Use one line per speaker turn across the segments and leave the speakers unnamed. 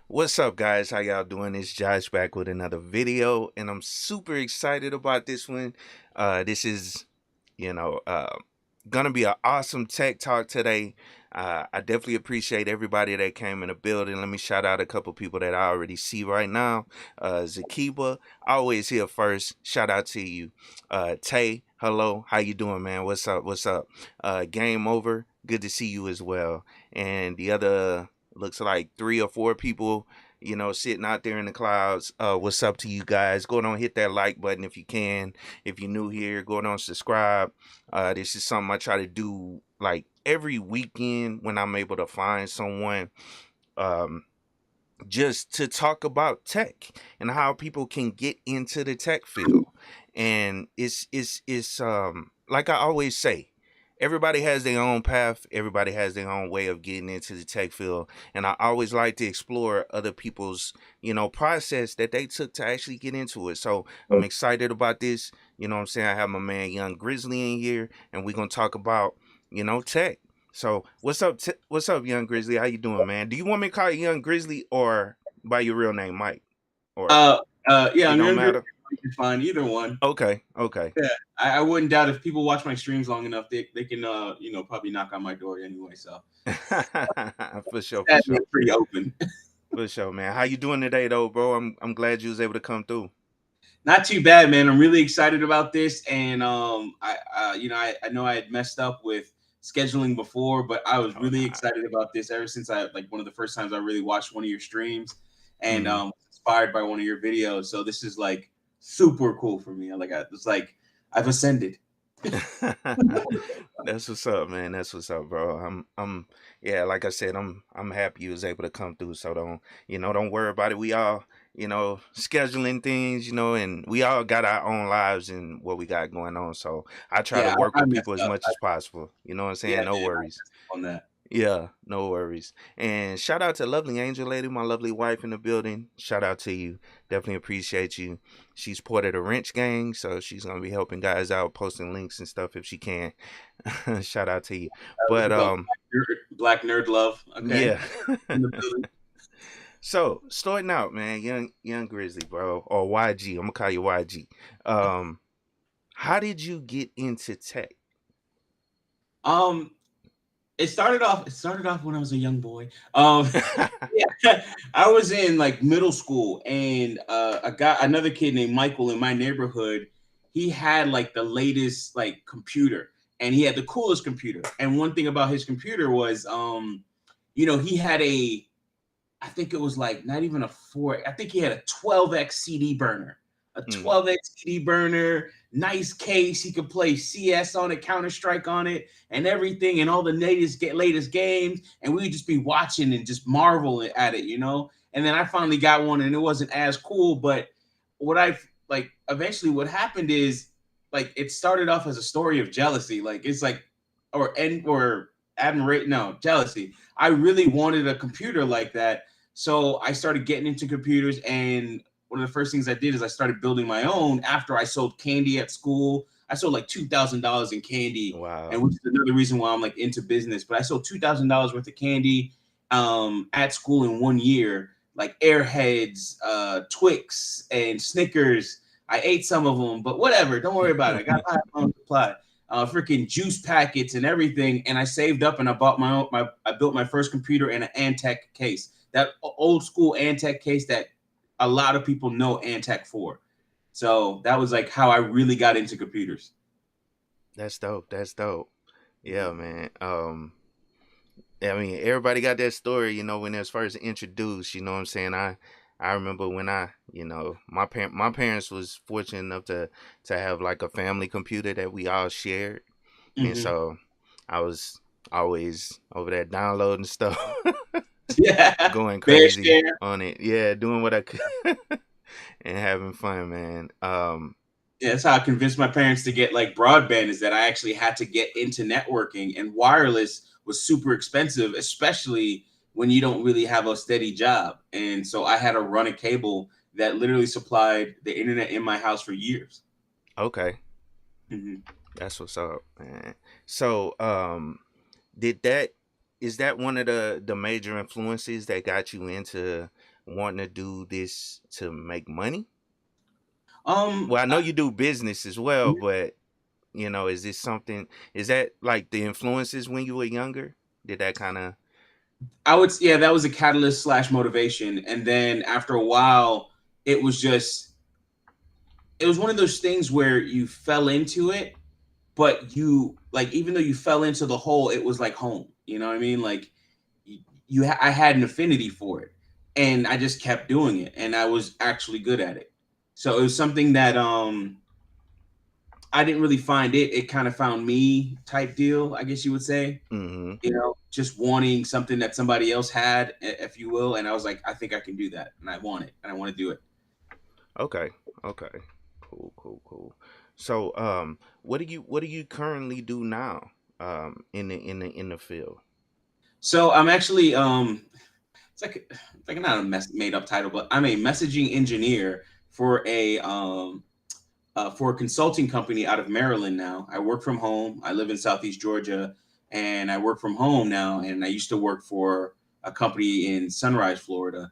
What's up, guys? How y'all doing? It's Josh back with another video, and I'm super excited about this one. This is, you know, uh, gonna be an awesome tech talk today. I definitely appreciate everybody that came in the building. Let me shout out a couple people that I already see right now. Zakiba, always here first. Shout out to you. Tay, hello. How you doing, man? What's up? What's up? Game over. Good to see you as well. And the other looks like 3 or 4 people, sitting out there in the clouds. What's up to you guys? Go on, hit that like button if you can. If you're new here, go on, subscribe. This is something I try to do like every weekend when I'm able to find someone, um, just to talk about tech and how people can get into the tech field. And it's like I always say, everybody has their own path, everybody has their own way of getting into the tech field, and I always like to explore other people's process that they took to actually get into it. So I'm excited about this. What I'm saying, I have my man Young Grizzly in here, and we're gonna talk about tech. So what's up, Young Grizzly? How you doing, man? Do you want me to call you Young Grizzly or by your real name, Mike? Or
Yeah,
it
I'm
don't
younger.
matter?
You can find either one.
Okay.
Yeah, I wouldn't doubt if people watch my streams long enough, they can probably knock on my door anyway. So
For sure, for
that's
sure.
pretty open.
For sure, man. How you doing today, though, bro? I'm glad you was able to come through.
Not too bad, man. I'm really excited about this, and I know I had messed up with scheduling before, but I was
Oh,
really
nah.
excited about this ever since I like one of the first times I really watched one of your streams, and
Mm.
inspired by one of your videos. So this is like super cool for me. It's like I've ascended.
That's what's up, man. That's what's up, bro. Yeah, like I said, I'm happy you was able to come through. So don't worry about it. We all, scheduling things, and we all got our own lives and what we got going on. So I try to
Yeah,
work
I
with people
messed
as
up.
much as possible. You know what I'm
Yeah,
saying? No
man, I
worries.
messed up on that.
Yeah, no worries. And shout out to lovely Angel Lady, my lovely wife in the building. Shout out to you. Definitely appreciate you. She's part of the Wrench Gang, so she's gonna be helping guys out, posting links and stuff if she can. Shout out to you.
Look
But
at the black nerd love. Okay,
yeah.
in the building.
So starting out, man, young Grizzly, bro, or YG. I'm gonna call you YG. Um, how did you get into tech?
Um, It started off when I was a young boy. Yeah, I was in like middle school, and another kid named Michael in my neighborhood. He had like the latest like computer, and he had the coolest computer. And one thing about his computer was, he had I think it was like not even a four. I think he had a 12x CD burner, a
Mm,
12x CD burner, nice case. He could play CS on it, Counter Strike on it, and everything, and all the latest games. And we would just be watching and just marvel at it. And then I finally got one, and it wasn't as cool. But what I like eventually, what happened is like it started off as a story of jealousy. Like it's like or admiration, no jealousy. I really wanted a computer like that, so I started getting into computers, and one of the first things I did is I started building my own after I sold candy at school. I sold like $2,000 in candy, and
wow.
which is another reason why I'm like into business. But I sold $2,000 worth of candy at school in 1 year, like Airheads, Twix, and Snickers. I ate some of them, but whatever. Don't worry about it. I got my own supply. Freaking juice packets and everything, and I saved up and I bought I built my first computer in an Antec case, that old school Antec case that a lot of people know Antec for. So that was like how I really got into computers.
That's dope. That's dope. Yeah,
Mhm.
man. I mean, everybody got that story, when it was first introduced. You know what I'm saying? I remember when my parents was fortunate enough to have like a family computer that we all shared, and
Mhm.
so I was always over there downloading stuff,
Yeah,
going
bear
crazy
share.
on it. Yeah, doing what I could and having fun, man.
Yeah, that's how I convinced my parents to get like broadband, is that I actually had to get into networking, and wireless was super expensive, especially when you don't really have a steady job. And so I had to run a cable that literally supplied the internet in my house for years.
Okay,
Mhm.
that's what's up, man. So, did that is that one of the major influences that got you into wanting to do this to make money?
Um,
Well, I know
I,
you do business as well, but is this something? Is that like the influences when you were younger? Did that kind of?
I would, yeah, that was a catalyst slash motivation. And then after a while, it was just, it was one of those things where you fell into it, but you like, even though you fell into the hole, it was like home. You know what I mean? Like I had an affinity for it, and I just kept doing it, and I was actually good at it. So it was something that I didn't really find it. It kind of found me type deal, I guess you would say.
Mm-hmm.
Just wanting something that somebody else had, if you will. And I was like, I think I can do that, and I want it, and I want to do it.
Okay. Okay. Cool. Cool. Cool. So, what do you currently do now? In the field.
So I'm actually it's like not a made up title, but I'm a messaging engineer for a consulting company out of Maryland now. I work from home. I live in Southeast Georgia, and I work from home now. And I used to work for a company in Sunrise, Florida,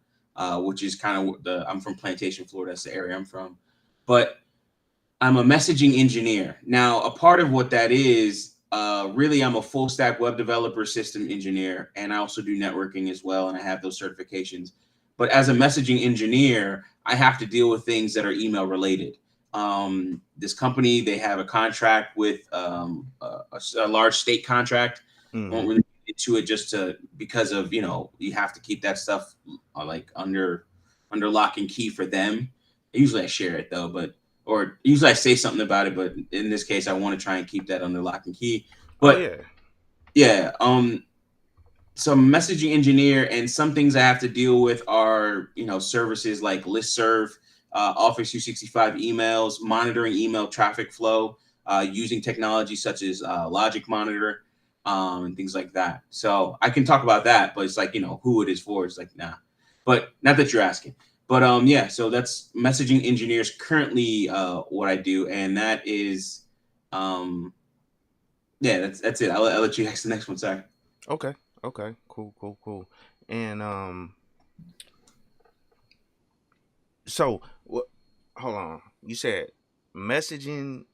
which is kind of I'm from Plantation, Florida. That's the area I'm from. But I'm a messaging engineer. Now, a part of what that is, really, I'm a full stack web developer, system engineer, and I also do networking as well. And I have those certifications. But as a messaging engineer, I have to deal with things that are email related. This company, they have a contract with a large state contract. Won't
Mm-hmm.
really get into it just to because of you have to keep that stuff like under lock and key for them. Usually I share it though, but or usually I say something about it, but in this case, I want to try and keep that under lock and key.
Oh
But
yeah.
yeah, so I'm a messaging engineer, and some things I have to deal with are services like listserv, Office 365 emails, monitoring email traffic flow, using technology such as Logic Monitor, and things like that. So I can talk about that, but it's like who it is for. It's like nah, but not that you're asking. But yeah, so that's messaging engineers currently what I do, and that is yeah, that's it. I'll let you ask the next one. Sorry.
Okay. Okay. Cool. Cool. Cool. And so what? Hold on. You said messaging.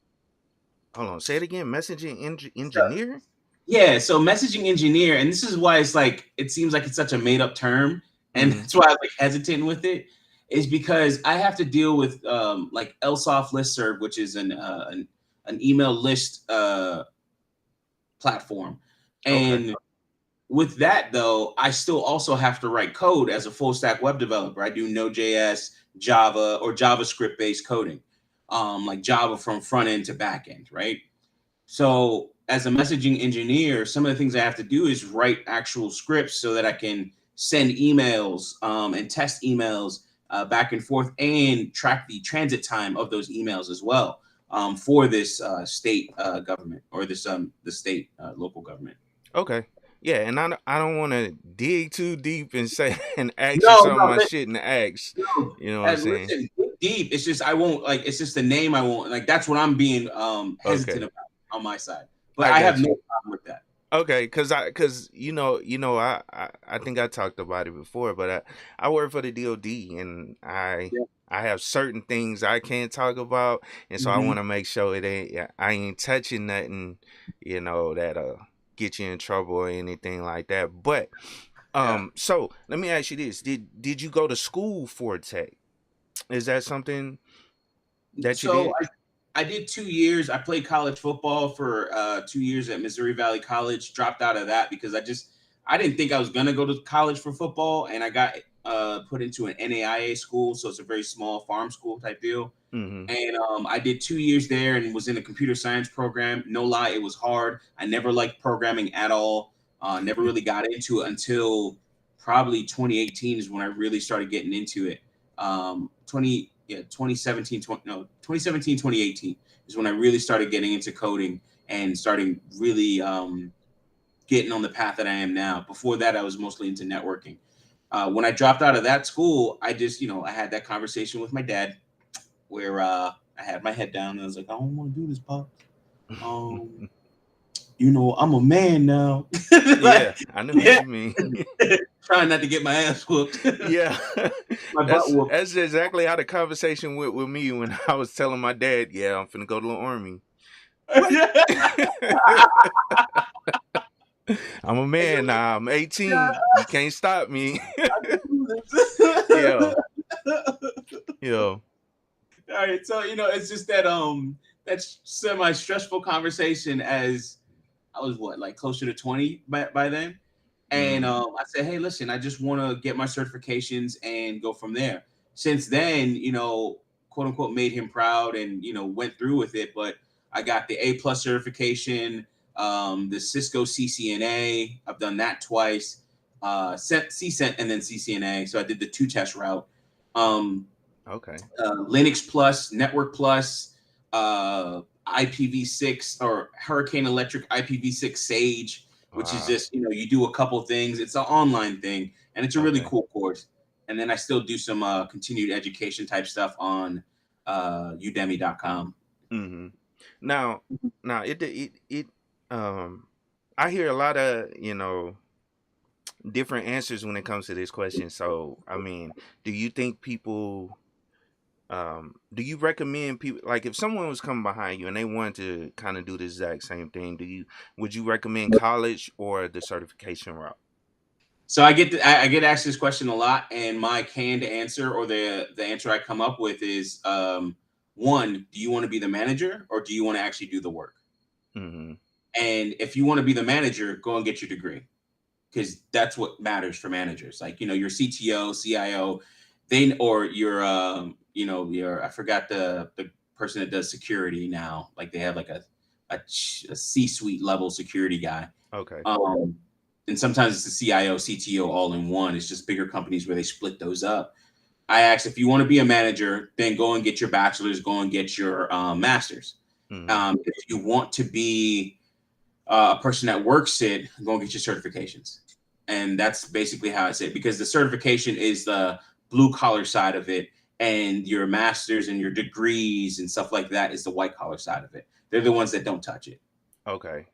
Hold on. Say it again. Messaging engineer.
Yeah, so messaging engineer, and this is why it's like it seems like it's such a made up term, and
Mm-hmm.
that's why I'm like hesitant with it, is because I have to deal with like LSOF listserv, which is an email list platform,
Okay.
and with that though, I still also have to write code as a full stack web developer. I do Node.js, Java, or JavaScript based coding, like Java from front end to back end, right? So, as a messaging engineer, some of the things I have to do is write actual scripts so that I can send emails and test emails back and forth and track the transit time of those emails as well for this state government or this the state local government.
Okay. Yeah, and I don't want to dig too deep and say and ask you
No,
something
no,
I shouldn't ask.
no.
You know what I'm saying?
Listen, dig deep. It's just I won't like. It's just the name I won't like. That's what I'm being hesitant
Okay.
about on my side. But
I
I have
got
no
you.
problem with that.
Okay, cause I think I talked about it before, but I work for the DoD and
Yeah.
I have certain things I can't talk about, and so I
Hmm.
want to make sure I ain't touching nothing, that get you in trouble or anything like that. But
Yeah.
so let me ask you this: Did you go to school for tech? Is that something that you
So
did?
I did 2 years. I played college football for 2 years at Missouri Valley College. Dropped out of that because I didn't think I was gonna go to college for football, and I got put into an NAIA school, so it's a very small farm school type deal.
Mm-hmm.
And I did 2 years there and was in a computer science program. No lie, it was hard. I never liked programming at all. Never really got into it until probably 2018 is when I really started getting into it. 2017, 20, no, 2017, 2018 is when I really started getting into coding and starting really getting on the path that I am now. Before that, I was mostly into networking. When I dropped out of that school, I just, I had that conversation with my dad where I had my head down and I was like, I don't want to do this, Pop. Um, I'm a man now.
Yeah,
Like,
I know what
yeah,
you mean.
trying not to get my ass whooped,
Yeah,
my butt
that's
whooped.
that's exactly how the conversation went with me when I was telling my dad, "Yeah, I'm finna go to the army." What? I'm a man now. I'm 18. You can't stop me. Yeah, yeah.
All right, so it's just that semi stressful conversation as I was like closer to 20 by then. And
Hmm.
I said, hey, listen, I just want to get my certifications and go from there. Since then, quote unquote, made him proud and, went through with it. But I got the A plus certification, the Cisco CCNA. I've done that twice, CCENT and then CCNA. So I did the 2 test route. Um,
Okay.
Linux Plus, Network Plus, IPv6 or Hurricane Electric IPv6 Sage, which is
Wow.
just, you do a couple things. It's an online thing and it's a really
Okay.
cool course. And then I still do some continued education type stuff on udemy.com.
Hmm. Now, it um, I hear a lot of different answers when it comes to this question. So, I mean, do you think people do you recommend people, like if someone was coming behind you and they wanted to kind of do the exact same thing, would you recommend college or the certification route?
So I get asked this question a lot, and my canned answer or the answer I come up with is one, do you want to be the manager or do you want to actually do the work?
Hmm.
And if you want to be the manager, go and get your degree because that's what matters for managers. Like, your CTO, CIO, or your, your, I forgot the person that does security now. Like they have like a C-suite level security guy.
Okay.
Um, and sometimes it's the CIO, CTO all in one. It's just bigger companies where they split those up. I asked if you want to be a manager, then go and get your bachelor's, go and get your master's.
Hmm.
If you want to be a person that works it, go and get your certifications. And that's basically how I say it because the certification is the blue collar side of it, and your masters and your degrees and stuff like that is the white collar side of it. They're the ones that don't touch it.
Okay.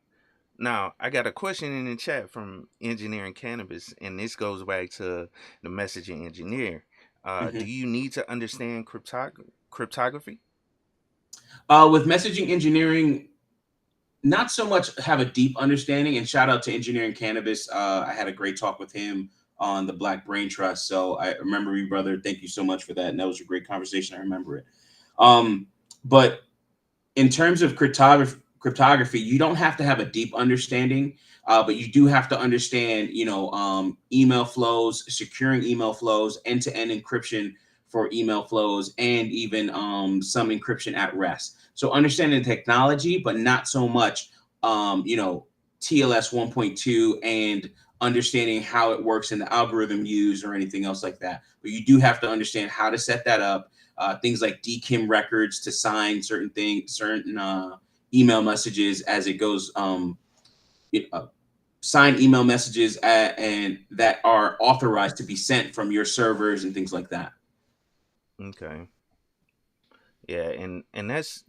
Now, I got a question in the chat from Engineering Cannabis, and this goes back to the messaging engineer. Do
Mhm.
you need to understand cryptography?
With messaging engineering, not so much have a deep understanding. And shout out to Engineering Cannabis. I had a great talk with him on the Black Brain Trust. So I remember you, brother. Thank you so much for that. And that was a great conversation. I remember it. But in terms of cryptography, you don't have to have a deep understanding, but you do have to understand, email flows, securing email flows, end-to-end encryption for email flows, and even some encryption at rest. So understanding the technology, but not so much, TLS 1.2 and understanding how it works in the algorithm used or anything else like that. But you do have to understand how to set that up, things like DKIM records to sign certain things, certain email messages as it goes, sign email messages and that are authorized to be sent from your servers and things like that.
Okay. Yeah, and that's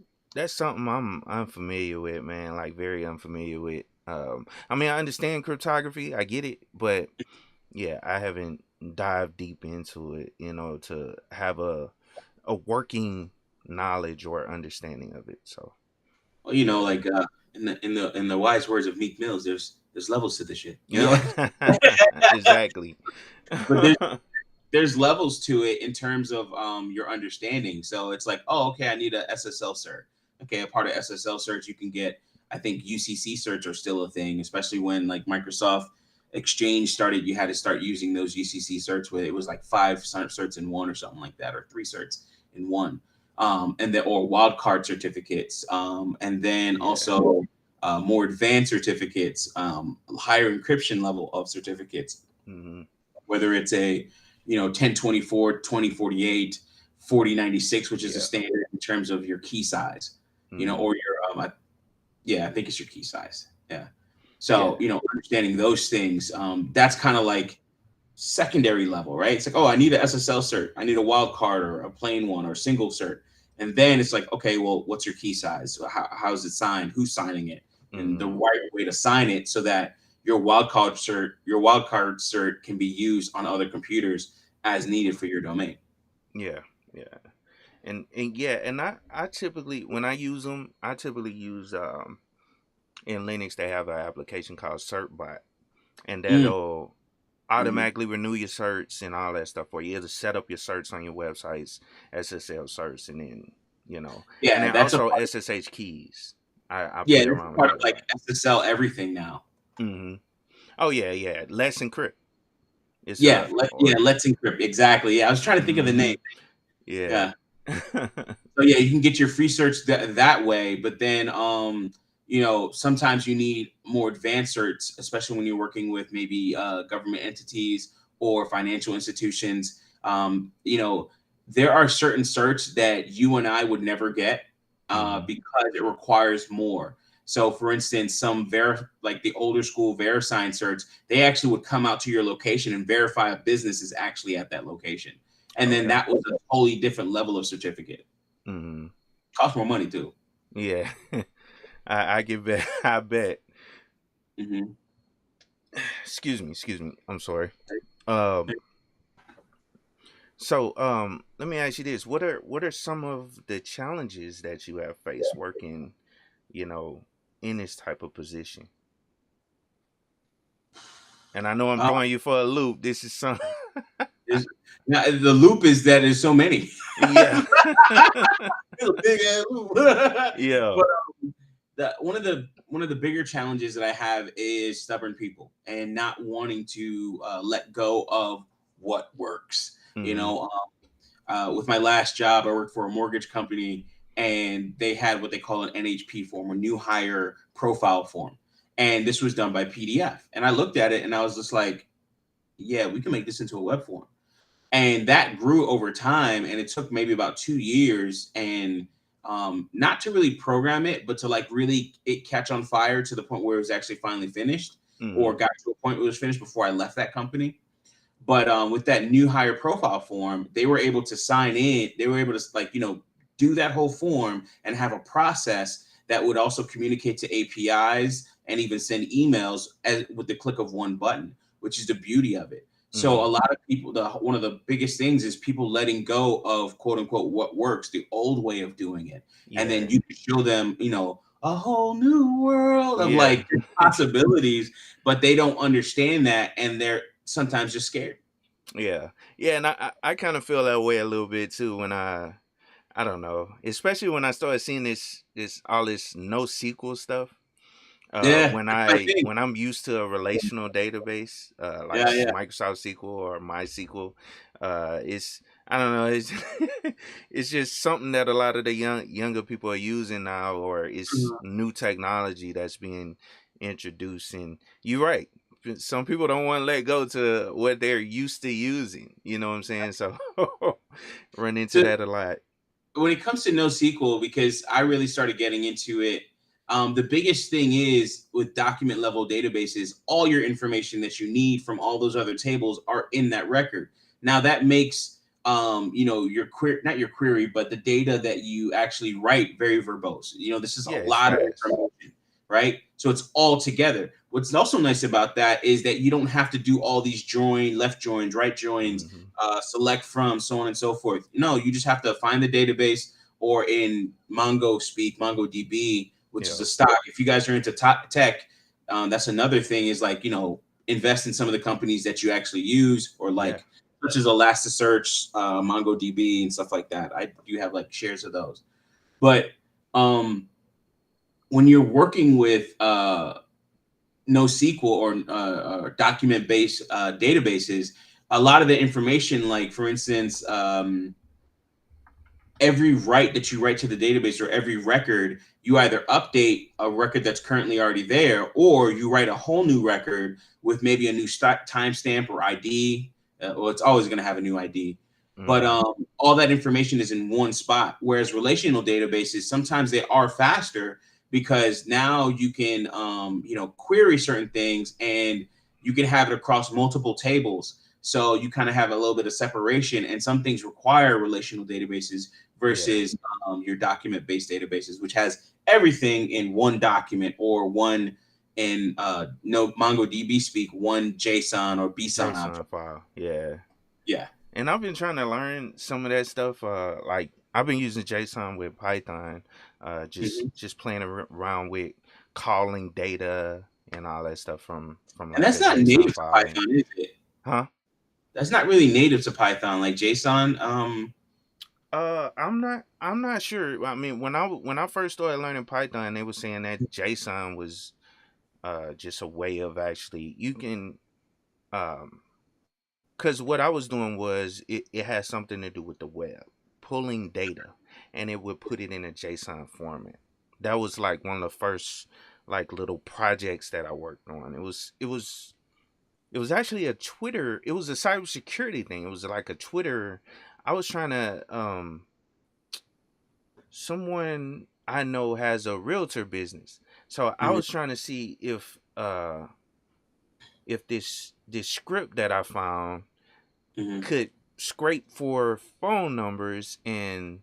something I'm unfamiliar with, man. Like very unfamiliar with. I mean, I understand cryptography, I get it, but yeah, I haven't dived deep into it, to have a working knowledge or understanding of it. So
Well,
yeah,
like in the wise words of Meek Mills, there's levels to this shit.
yeah, exactly.
But there's levels to it in terms of your understanding. So it's like, oh, okay, I need a SSL cert. Okay, a part of SSL certs you can get. I think UCC certs are still a thing, especially when like Microsoft Exchange started. You had to start using those UCC certs where it was like 5 certs in one or something like that, or 3 certs in one. And then or wildcard certificates, and then
Yeah.
also more advanced certificates, higher encryption level of certificates,
Hmm.
whether it's a 1024, 2048, 4096, which is a
Yeah.
standard in terms of your key size,
Hmm.
or your yeah, I think it's your key size. Yeah. So,
Yeah.
understanding those things, that's kind of like secondary level, right? It's like, oh, I need an SSL cert, I need a wild card or a plain one or a single cert. And then it's like, okay, well, what's your key size? How's it signed? Who's signing it? and the
Mm-hmm.
right way to sign it so that your wildcard cert can be used on other computers as needed for your domain.
Yeah, yeah. And yeah, and I typically when I use them, I typically use in Linux they have an application called CertBot, and that'll
Mm-hmm.
automatically renew your certs and all that stuff for you. It'll set up your certs on your websites, SSL certs, and then and
Yeah,
then
that's a
also
part.
SSH keys. I
Yeah,
play
it's a
around with
part
that
of
a
like
lot.
SSL everything now.
Oh yeah, yeah. Let's encrypt. It's
Yeah,
or
let's encrypt. Exactly. Yeah, I was trying to think of the name.
yeah.
Yeah. So yeah, you can get your free search that way, but then sometimes you need more advanced certs, especially when you're working with maybe government entities or financial institutions. There are certain certs that you and I would never get
hmm
because it requires more. So, for instance, like the older school VeriSign certs, they actually would come out to your location and verify a business is actually at that location. And then
Okay.
that was a totally different level of certificate.
hmm
Cost more money too.
Yeah. I get bet. I bet.
Hmm.
Excuse me. Excuse me. I'm sorry. Um. So, let me ask you this: what are some of the challenges that you have faced working, you know, in this type of position? And I know I'm
Uh,
throwing you for a loop. This is some.
is Now the loop is that there's so many.
Yeah.
It's a big ass loop.
Yeah.
But one of the bigger challenges that I have is stubborn people and not wanting to let go of what works. You
hmm
know, with my last job, I worked for a mortgage company, and they had what they call an NHP form, a new hire profile form, and this was done by PDF. And I looked at it, and I was just like, "Yeah, we can make this into a web form." And that grew over time, and it took maybe about 2 years, and not to really program it, but to like really it catch on fire to the point where it was actually finally finished, or
hmm
got to a point where it was finished before I left that company. But with that new hire profile form, they were able to sign in. They were able to do that whole form and have a process that would also communicate to APIs and even send emails with the click of one button, which is the beauty of it. So a
hmm
lot of people, one of the biggest things is people letting go of quote unquote what works, the old way of doing it, and then
Yeah.
you can show them, a whole new world of
Yeah.
like possibilities, but they don't understand that, and they're sometimes just scared.
Yeah. Yeah. And I kind of feel that way a little bit too when I don't know, especially when I started seeing this all this NoSQL stuff.
Yeah,
When
that's my thing.
I'm used to a relational database, like
Yeah, yeah.
Microsoft SQL or MySQL, it's I don't know, it's it's just something that a lot of the younger people are using now, or it's
Mhm.
new technology that's being introduced. And you're right, some people don't want to let go to what they're used to using. You know what I'm saying? So run into
So
that a lot.
when it comes to NoSQL, because I really started getting into it, the biggest thing is with document level databases, all your information that you need from all those other tables are in that record. Now that makes your query, not your query, but the data that you actually write very verbose. This is a
Yeah, it's
lot of
fast.
information, right? So it's all together. What's also nice about that is that you don't have to do all these left joins, right joins,
hmm
select from, so on and so forth. No, you just have to find the database, or in Mongo speak, MongoDB, which is
Yeah,
a stock. If you guys are into tech, that's another thing is like, invest in some of the companies that you actually use, or
yeah,
like such as Elasticsearch, MongoDB, and stuff like that. I do have like shares of those. But when you're working with NoSQL or document-based databases, a lot of the information, like for instance, every write that you write to the database, or every record, you either update a record that's currently already there, or you write a whole new record with maybe a new timestamp or ID. Well, it's always going to have a new ID, but
hmm
all that information is in one spot. Whereas relational databases, sometimes they are faster because now you can query certain things, and you can have it across multiple tables. So you kind of have a little bit of separation, and some things require relational databases
yeah.
versus your document-based databases, which has everything in one document or one in no MongoDB speak, one JSON or BSON
JSON
object.
file. Yeah.
Yeah.
And I've been trying to learn some of that stuff. Like I've been using JSON with Python,
Mhm.
just playing around with calling data and all that stuff from
And
like
that's
a
not
JSON
native to
file. And
Python, is it?
huh?
That's not really native to Python like JSON.
I'm not sure. I mean, when I first started learning Python, they were saying that JSON was just a way of actually you can um because what I was doing was it has something to do with the web, pulling data, and it would put it in a JSON format. That was like one of the first like little projects that I worked on. It was actually a Twitter. It was a cybersecurity thing. It was like a Twitter. I was trying to someone I know has a realtor business, so I
Mhm,
was trying to see if this script that I found
mhm.
could scrape for phone numbers and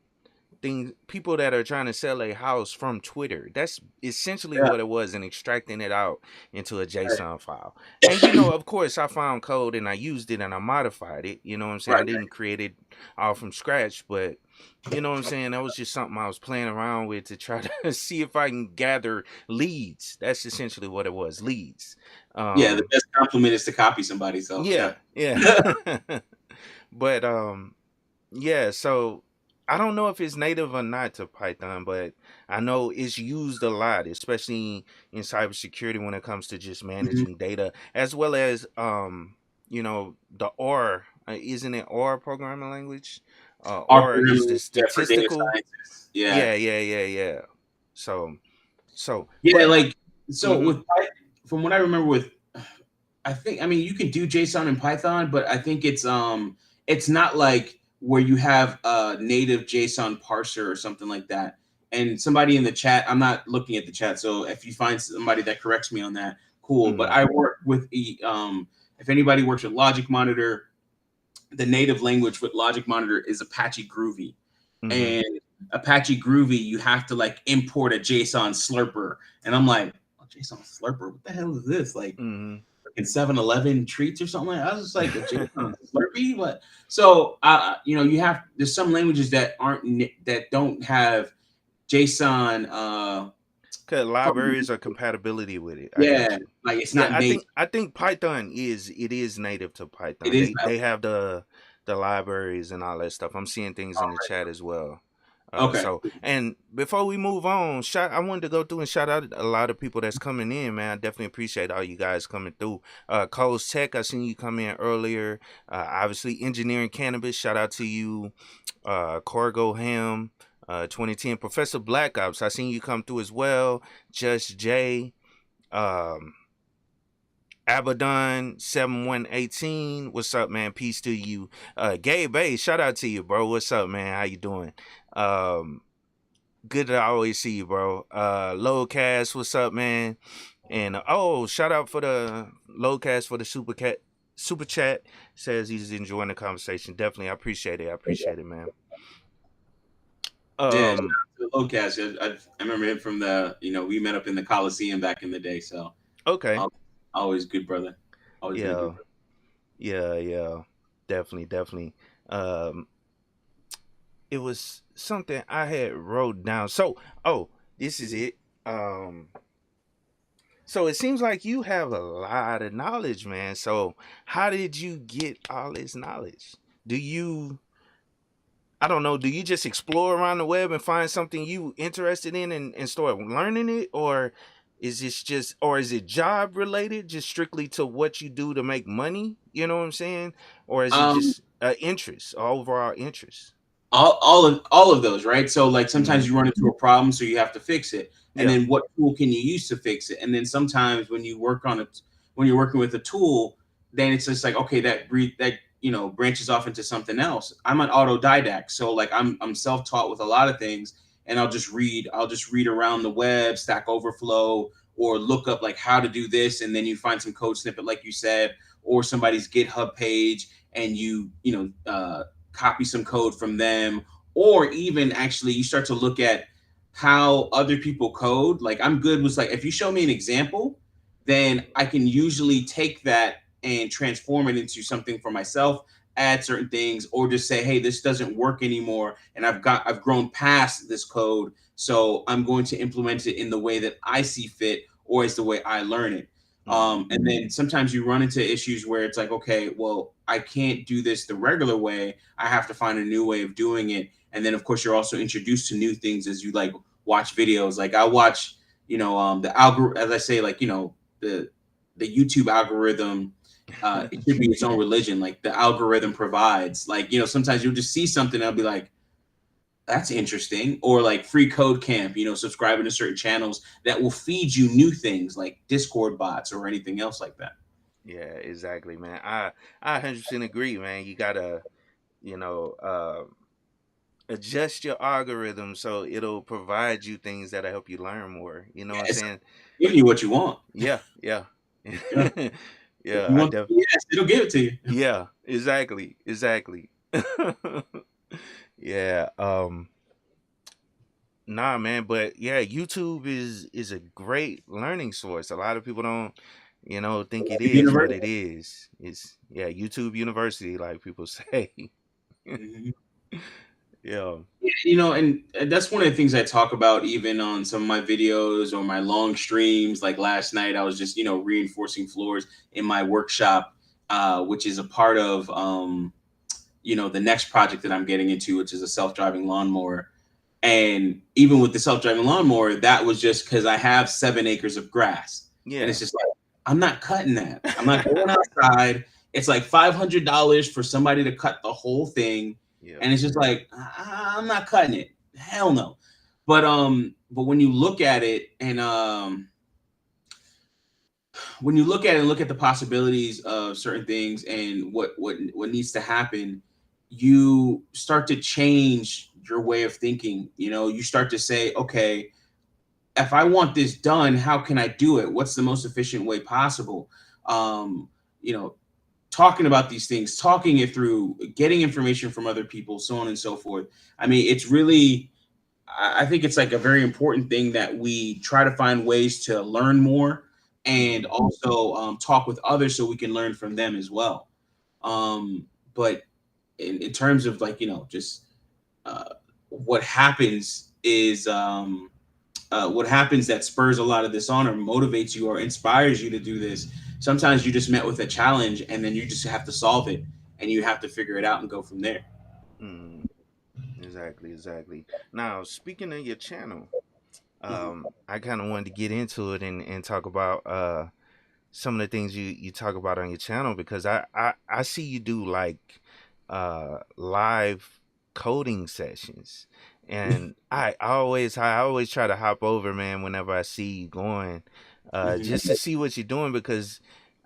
things people that are trying to sell a house from Twitter. That's essentially
Yeah.
what it was, and extracting it out into a
Right.
JSON file. And of course I found code and I used it and I modified it. You know what I'm saying? I
Right.
didn't create it all from scratch, but you know what I'm saying? That was just something I was playing around with to try to see if I can gather leads. That's essentially what it was, leads.
Yeah. The
Um
best compliment is to copy somebody. So
yeah,
yeah.
yeah. But yeah, so I don't know if it's native or not to Python, but I know it's used a lot, especially in cybersecurity when it comes to just
Mhm.
managing data, as well as the R. Isn't it R programming language?
Our
Or is
programming,
the
yeah, for data
statistical?
scientists. Yeah.
Yeah, yeah, yeah, yeah. So,
Yeah.
but
Like, so
mm-hmm,
with from what I remember with, I think, I mean, you can do JSON in Python, but I think it's not like where you have a native JSON parser or something like that. And somebody in the chat, I'm not looking at the chat, so if you find somebody that corrects me on that, cool. But
mm-hmm,
I work with if anybody works with Logic Monitor, the native language with Logic Monitor is Apache Groovy.
mm-hmm.
And Apache Groovy, you have to like import a JSON slurper. And I'm like, oh, JSON slurper, what the hell is this? Like
Mm-hmm.
in 7-Eleven treats or something like that. I was just like, a JSON Slurpee? What? So, you have, there's some languages that that don't have JSON.
Cause libraries or compatibility with it. I got
Yeah,
you.
like it's
Yeah,
not
I
native.
think I think Python is native to
It
Python.
is
They have the libraries and all that stuff. I'm seeing things in the chat as well.
okay.
So and before we move on, I wanted to go through and shout out a lot of people that's coming in, man. I definitely appreciate all you guys coming through. Cole's Tech, I seen you come in earlier. Obviously Engineering Cannabis, shout out to you. Corgo Ham, 2010. Professor Black Ops, I seen you come through as well. Just Jay, um, Abaddon 7118. What's up, man? Peace to you. Gabe Bay, shout out to you, bro. What's up, man? How you doing? Um, Good to always see you, bro. Lowcast, what's up, man? And shout out for the Lowcast for the super chat. Says he's enjoying the conversation. Definitely, I appreciate it. I appreciate it, man.
Yeah, shout
Um,
out to Lowcast. I remember him from we met up in the Coliseum back in the day. So
okay.
al- always good brother. Always been a good
Yeah,
brother.
yeah. Definitely, definitely. Um, it was something I had wrote down. So, this is it. Um, so it seems like you have a lot of knowledge, man. So, how did you get all this knowledge? Do you, I don't know, do you just explore around the web and find something you interested in and start learning it? Or is it job related, just strictly to what you do to make money? You know what I'm saying? Or is it
Um,
just interest, overall interest?
all of those, right? So like
Mm-hmm.
sometimes you run into a problem, so you have to fix it, and
Yeah.
then what tool can you use to fix it? And then sometimes when you're working with a tool, then it's just like, okay, that branches off into something else. I'm an autodidact, so like I'm self-taught with a lot of things, and I'll just read around the web, Stack Overflow, or look up like how to do this, and then you find some code snippet like you said, or somebody's GitHub page, and copy some code from them, or even actually you start to look at how other people code. Like I'm good with like if you show me an example, then I can usually take that and transform it into something for myself, add certain things, or just say, hey, this doesn't work anymore, and I've grown past this code, so I'm going to implement it in the way that I see fit or is the way I learn it.
Mm-hmm.
And then sometimes you run into issues where it's like, okay, well, I can't do this the regular way. I have to find a new way of doing it. And then of course you're also introduced to new things as you like watch videos. Like I watch, the algorithm, as I say, like, the YouTube algorithm, it should be its own religion. Like the algorithm provides, like, sometimes you'll just see something and I'll be like, that's interesting. Or like free code camp, subscribing to certain channels that will feed you new things like Discord bots or anything else like that.
Yeah, exactly, man. I 100% agree, man. You gotta, you know, adjust your algorithm so it'll provide you things that'll help you learn more. You know what I'm
It's
saying?
giving you what you want.
Yeah, yeah.
Yeah. If
Yeah,
you
I
want
def
yes, it'll give it to you.
yeah, exactly. Exactly. Yeah, nah, man, but yeah, YouTube is a great learning source. A lot of people don't, think it is, but
Universe.
it is. It's yeah, YouTube University, like people say.
Mhm.
Yeah.
Yeah, and that's one of the things I talk about even on some of my videos or my long streams. Like last night, I was just reinforcing floors in my workshop, which is a part of the next project that I'm getting into, which is a self-driving lawnmower. And even with the self-driving lawnmower, that was just because I have 7 acres of grass, and
Yeah.
it's just like I'm not cutting that. I'm not going outside. It's like $500 for somebody to cut the whole thing,
Yeah.
and it's just like I'm not cutting it. Hell no. But when you look at it and when you look at it and look at the possibilities of certain things and what needs to happen, you start to change your way of thinking. You start to say, okay, if I want this done, how can I do it? What's the most efficient way possible? um you know Talking about these things, talking it through, getting information from other people, so on and so forth. I mean, it's really, I think it's like a very important thing that we try to find ways to learn more and
Hmm.
also talk with others so we can learn from them as well. But in terms of like, just uh, what happens is what happens that spurs a lot of this on or motivates you or inspires you to do this. Sometimes you just met with a challenge and then you just have to solve it and you have to figure it out and go from there.
Hmm. Exactly, exactly. Now, speaking of your channel,
Mhm.
I kind of wanted to get into it and talk about some of the things you talk about on your channel because I see you do like live coding sessions, and I always try to hop over, man, whenever I see you going, just
Mhm.
to see what you're doing because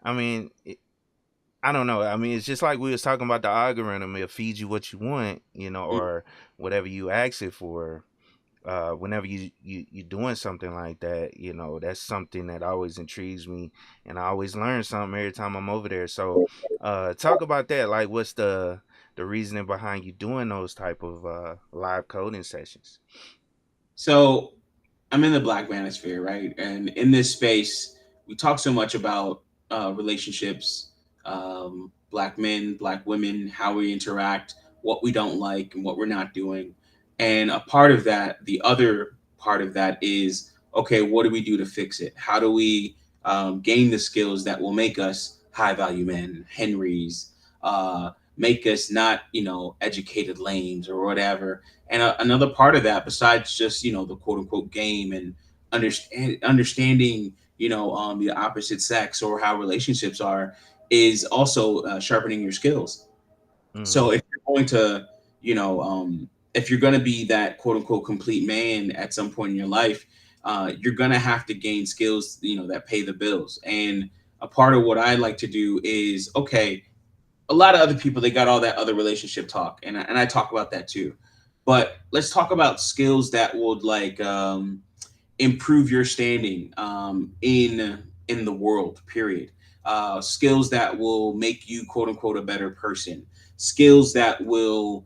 I mean I don't know. I mean, it's just like we was talking about the algorithm. It'll feed you what you want, or whatever you ask it for. Whenever you doing something like that, that's something that always intrigues me, and I always learn something every time I'm over there. So, talk about that. Like, what's the reasoning behind you doing those type of live coding sessions?
So I'm in the Black manosphere, right? And in this space, we talk so much about relationships, Black men, Black women, how we interact, what we don't like, and what we're not doing. And a part of that, the other part of that is, okay, what do we do to fix it? How do we gain the skills that will make us high value men, Henrys, make us not, educated lames or whatever. And another part of that, besides just the quote unquote game and understanding the opposite sex or how relationships are, is also sharpening your skills.
Mm-hmm.
So if you're going to, you know, if you're going to be that quote unquote complete man at some point in your life, you're going to have to gain skills, that pay the bills. And a part of what I like to do is, okay, a lot of other people, they got all that other relationship talk, and I talk about that too. But let's talk about skills that would like improve your standing in the world. Period. Skills that will make you quote unquote a better person. Skills that will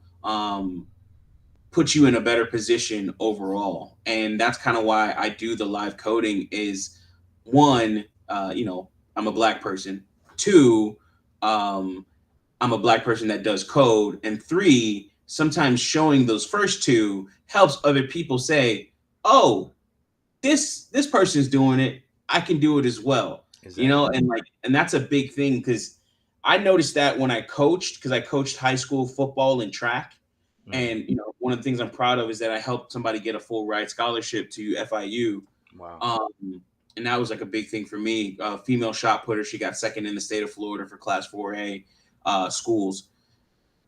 put you in a better position overall. And that's kind of why I do the live coding is one, I'm a black person. Two, I'm a black person that does code. And three, sometimes showing those first two helps other people say, oh, this person's doing it. I can do it as well.
Exactly.
And that's a big thing because I noticed that when I coached, because I coached high school football and track.
Mm-hmm.
And one of the things I'm proud of is that I helped somebody get a full ride scholarship to FIU.
Wow.
And that was like a big thing for me. Female shot putter, she got second in the state of Florida for Class 4A schools.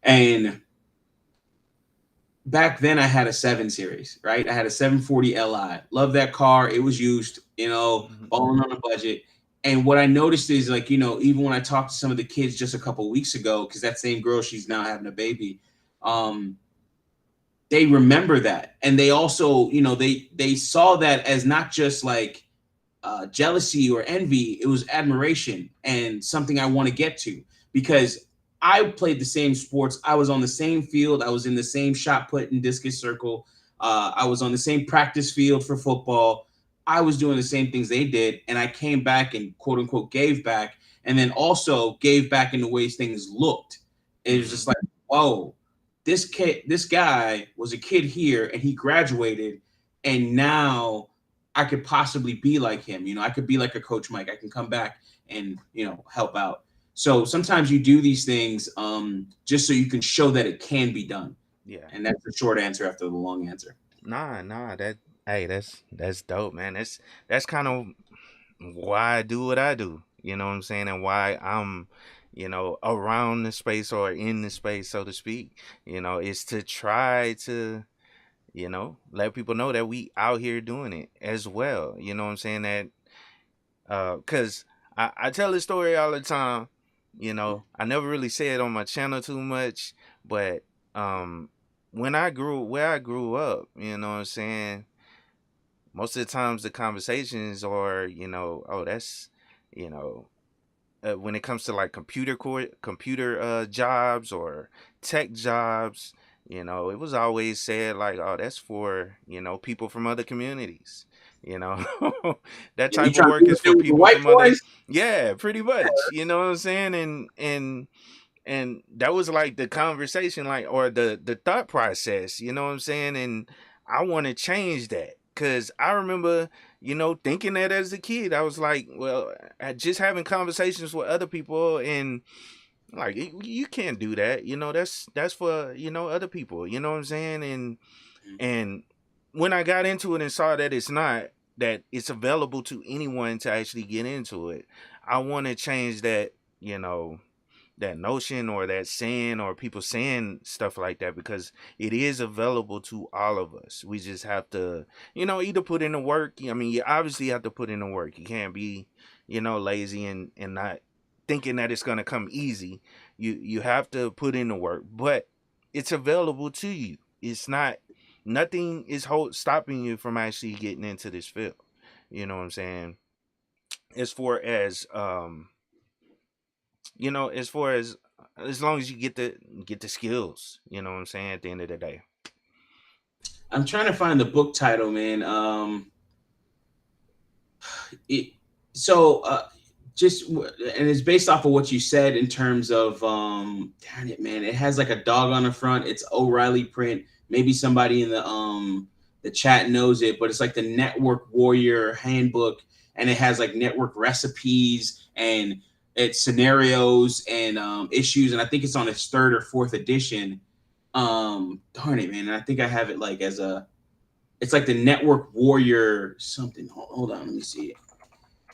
And back then I had a 7 Series, right? I had a 740 Li. Love that car. It was used, balling on a budget. And what I noticed is even when I talked to some of the kids just a couple weeks ago, because that same girl, she's now having a baby. They remember that. And they also, they saw that as not just like jealousy or envy. It was admiration and something I want to get to because I played the same sports. I was on the same field. I was in the same shot put and discus circle. I was on the same practice field for football. I was doing the same things they did. And I came back and quote unquote gave back and then also gave back in the ways things looked. It was just like, whoa, this guy was a kid here and he graduated and now I could possibly be like him. I could be like a Coach Mike. I can come back and, help out. So sometimes you do these things just so you can show that it can be done.
Yeah.
And that's the short answer after the long answer.
Nah, that's dope, man. That's kind of why I do what I do. You know what I'm saying? And why I'm, around the space or in the space, so to speak. Is to try to, let people know that we out here doing it as well. You know what I'm saying? That cause I tell this story all the time. I never really say it on my channel too much, but where I grew up, you know what I'm saying? Most of the times the conversations are, oh, that's, you know, when it comes to like computer jobs or tech jobs, it was always said like, oh, that's for, people from other communities. You know, that
Yeah, you
type of
trying
work
to
is
do
for
with the
people
white
from other,
boys?
yeah, pretty much. You know what I'm saying? And that was like the conversation, like, or the thought process. You know what I'm saying? And I want to change that because I remember, thinking that as a kid. I was like, well, just having conversations with other people and like you can't do that. That's for other people. You know what I'm saying? And when I got into it and saw that that it's available to anyone to actually get into it, I want to change that. That notion or that saying or people saying stuff like that because it is available to all of us. We just have to, either put in the work. I mean, you obviously have to put in the work. You can't be, lazy and not thinking that it's gonna come easy. You have to put in the work, but it's available to you. It's not nothing is stopping you from actually getting into this field. You know what I'm saying? As far as as long as you get the skills, you know what I'm saying, at the end of the day.
I'm trying to find the book title, man. It, so just and it's based off of what you said in terms of darn it, man. It has like a dog on the front. It's O'Reilly print. Maybe somebody in the chat knows it, but it's like the Network Warrior Handbook, and it has like network recipes and it's scenarios and issues, and I think it's on its 3rd or 4th edition. Darn it, man. And I think I have it like as it's like the Network Warrior something. Hold on, let me see it.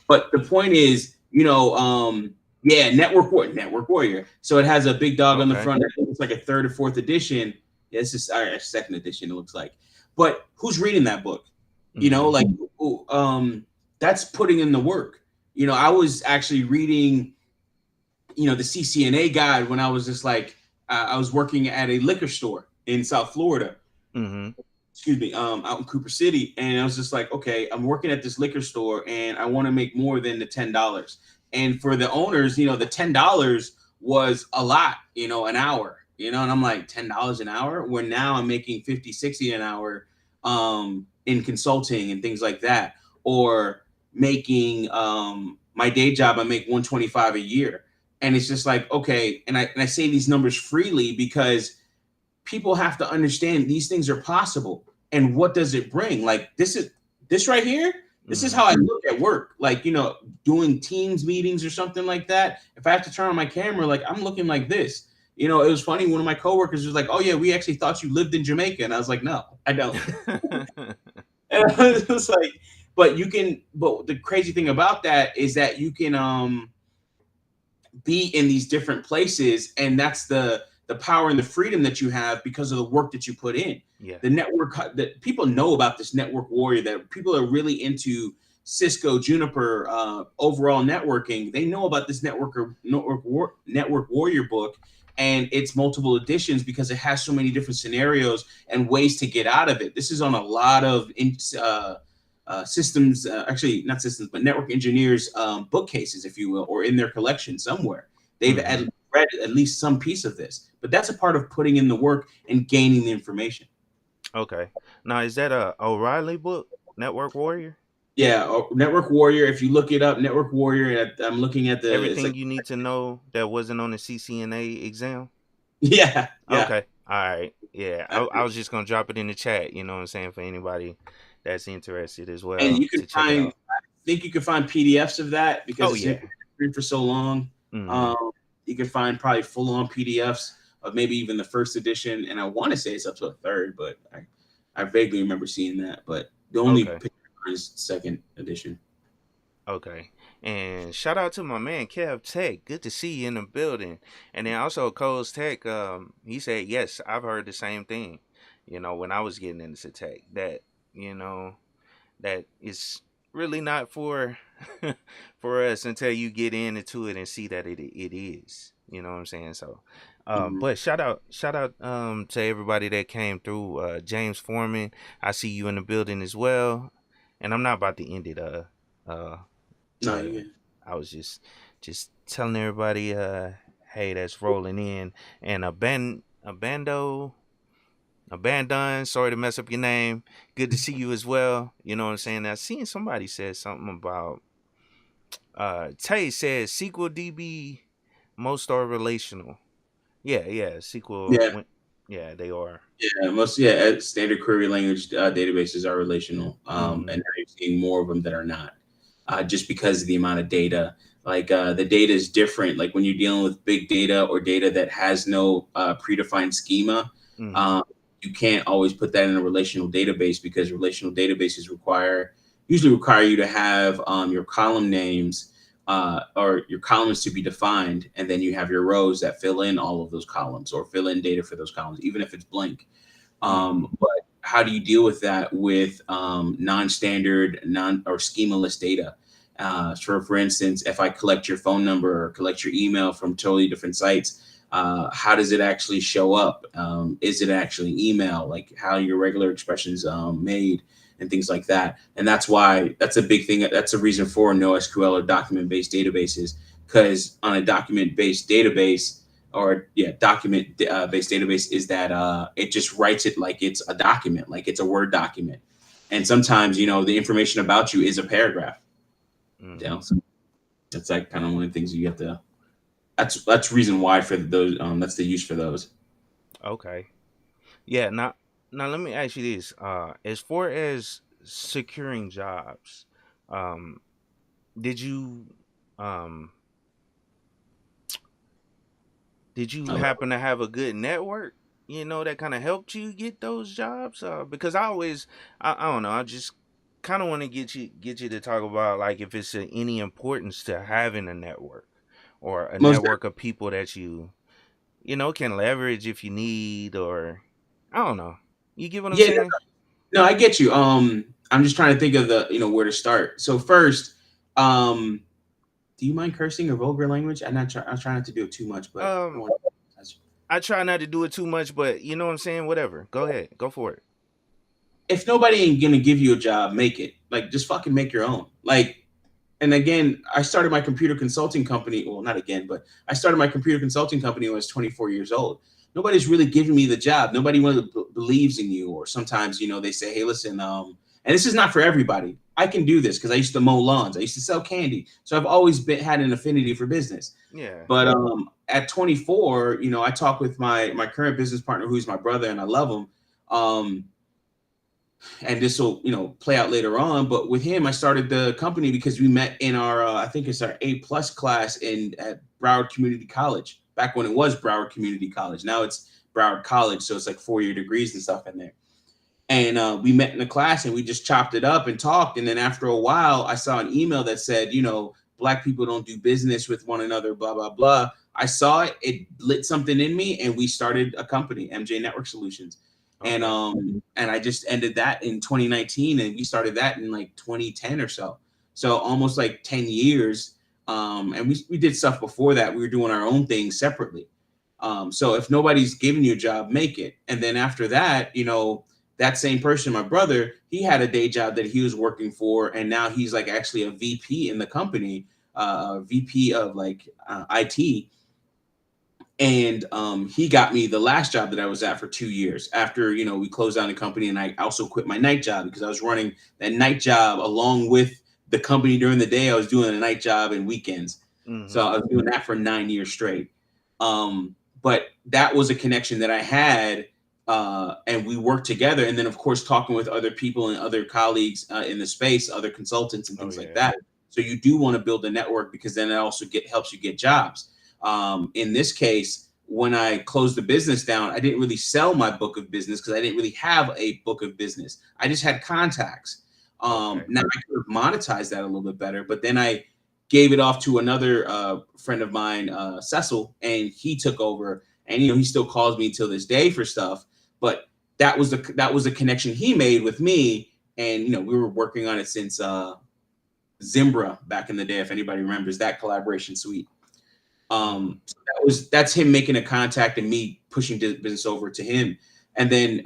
But the point is, yeah, Network Warrior. So it has a big dog on the
Okay.
front. I think it's like a 3rd or 4th edition. Yeah, it's just 2nd edition, it looks like. But who's reading that book? Like that's putting in the work. I was actually reading, the CCNA guide when I was just like, I was working at a liquor store in South Florida.
Mm-hmm.
Excuse me, out in Cooper City. And I was just like, okay, I'm working at this liquor store and I want to make more than the $10. And for the owners, the $10 was a lot, an hour, you know, and I'm like $10 an hour, where now I'm making 50, 60 an hour in consulting and things like that, or making my day job, I make 125 a year. And it's just like, okay, and I say these numbers freely because people have to understand these things are possible. And what does it bring? Like this right here, this is how I look at work. Like, you know, doing Teams meetings or something like that. If I have to turn on my camera, like I'm looking like this. You know, it was funny. One of my coworkers was like, "Oh yeah, we actually thought you lived in Jamaica," and I was like, "No, I don't." And I was just like, "But you can." But the crazy thing about that is that you can be in these different places, and that's the power and the freedom that you have because of the work that you put in.
Yeah.
The network that people know about, this network warrior, that people are really into Cisco, Juniper, overall networking. They know about this network warrior book and its multiple editions because it has so many different scenarios and ways to get out of it. This is on a lot of systems, actually not systems, but network engineers bookcases, if you will, or in their collection somewhere. They've read at least some piece of this, but that's a part of putting in the work and gaining the information.
Okay. Now, is that a O'Reilly book, Network Warrior?
Yeah, Network Warrior. If you look it up, Network Warrior. I'm looking at the
Everything you need to know that wasn't on the CCNA exam.
Yeah.
Okay. All right. Yeah. I was just gonna drop it in the chat. You know what I'm saying, for anybody that's interested as well.
And you can
to check it
find.
out.
I think you can find PDFs of that because it's
yeah.
been for so long. You can find probably full-on PDFs of maybe even the first edition, and I want to say it's up to a third, but I vaguely remember seeing that. But the only picture is second edition.
Okay. And shout out to my man Kev Tech. Good to see you in the building. And then also Cole's Tech, he said, yes, I've heard the same thing. You know, when I was getting into tech, that, you know, that it's really not for for us until you get into it and see that it is. You know what I'm saying? So but shout out to everybody that came through. James Foreman, I see you in the building as well. And I'm not about to end it
No, you
I was just telling everybody hey, that's rolling in. And Abandon, sorry to mess up your name. Good to see you as well. You know what I'm saying? I seen somebody said something about Tay says SQL DB most are relational. Yeah, SQL yeah, they are.
Yeah, most standard query language databases are relational, and now you're seeing more of them that are not, just because of the amount of data. Like the data is different. Like when you're dealing with big data or data that has no predefined schema, you can't always put that in a relational database because relational databases usually require you to have your column names or your columns to be defined, and then you have your rows that fill in all of those columns or fill in data for those columns, even if it's blank. But how do you deal with that with non-standard, or schemaless data? For instance, if I collect your phone number or collect your email from totally different sites, how does it actually show up? Is it actually email? Like how your regular expressions made? And things like that. And that's why that's a big thing. That's a reason for NoSQL or document-based databases, because on a document-based database document-based database is that it just writes it like it's a document, like it's a Word document. And sometimes, the information about you is a paragraph. So that's like kind of one of the things you have to, that's reason why for those, that's the use for those.
Okay. Yeah, now let me ask you this. As far as securing jobs, did you happen to have a good network, that kind of helped you get those jobs? Because I don't know, I just kind of want to get you to talk about, like, if it's any importance to having a network or a network of people that you can leverage if you need, or I don't know. You get what I'm saying?
No, I get you. I'm just trying to think of where to start. So first, do you mind cursing or vulgar language? I'm trying not to do it too much, but
I try not to do it too much, but you know what I'm saying? Whatever. Go ahead. Go for it.
If nobody ain't gonna give you a job, make it. Like, just fucking make your own. Like, and again, I started my computer consulting company. Well, not again, but I started my computer consulting company when I was 24 years old. nobody's really giving me the job. Nobody really believes in you. Or sometimes, they say, hey, listen, and this is not for everybody. I can do this because I used to mow lawns. I used to sell candy. So I've always had an affinity for business.
Yeah.
But at 24, I talk with my current business partner, who's my brother, and I love him. And this will, play out later on. But with him, I started the company because we met in our, I think it's our A+ class at Broward Community College, back when it was Broward Community College. Now it's Broward College, so it's like 4-year degrees and stuff in there. And we met in the class and we just chopped it up and talked. And then after a while, I saw an email that said, Black people don't do business with one another, blah, blah, blah. I saw it. It lit something in me, and we started a company, MJ Network Solutions. Okay. And I just ended that in 2019, and we started that in like 2010 or so. So almost like 10 years. And we did stuff before that. We were doing our own thing separately. So if nobody's giving you a job, make it. And then after that, that same person, my brother, he had a day job that he was working for, and now he's like actually a VP in the company, VP of like IT. And he got me the last job that I was at for 2 years after, we closed down the company. And I also quit my night job because I was running that night job along with the company during the day. I was doing a night job and weekends. Mm-hmm. So I was doing that for 9 years straight. But that was a connection that I had. And we worked together. And then, of course, talking with other people and other colleagues in the space, other consultants and things like that. So you do want to build a network because then it also helps you get jobs. In this case, when I closed the business down, I didn't really sell my book of business because I didn't really have a book of business. I just had contacts. Now I could have monetized that a little bit better, but then I gave it off to another friend of mine, Cecil, and he took over. And he still calls me till this day for stuff. But that was the connection he made with me, and we were working on it since Zimbra back in the day. If anybody remembers that collaboration suite, so that's him making a contact and me pushing business over to him. And then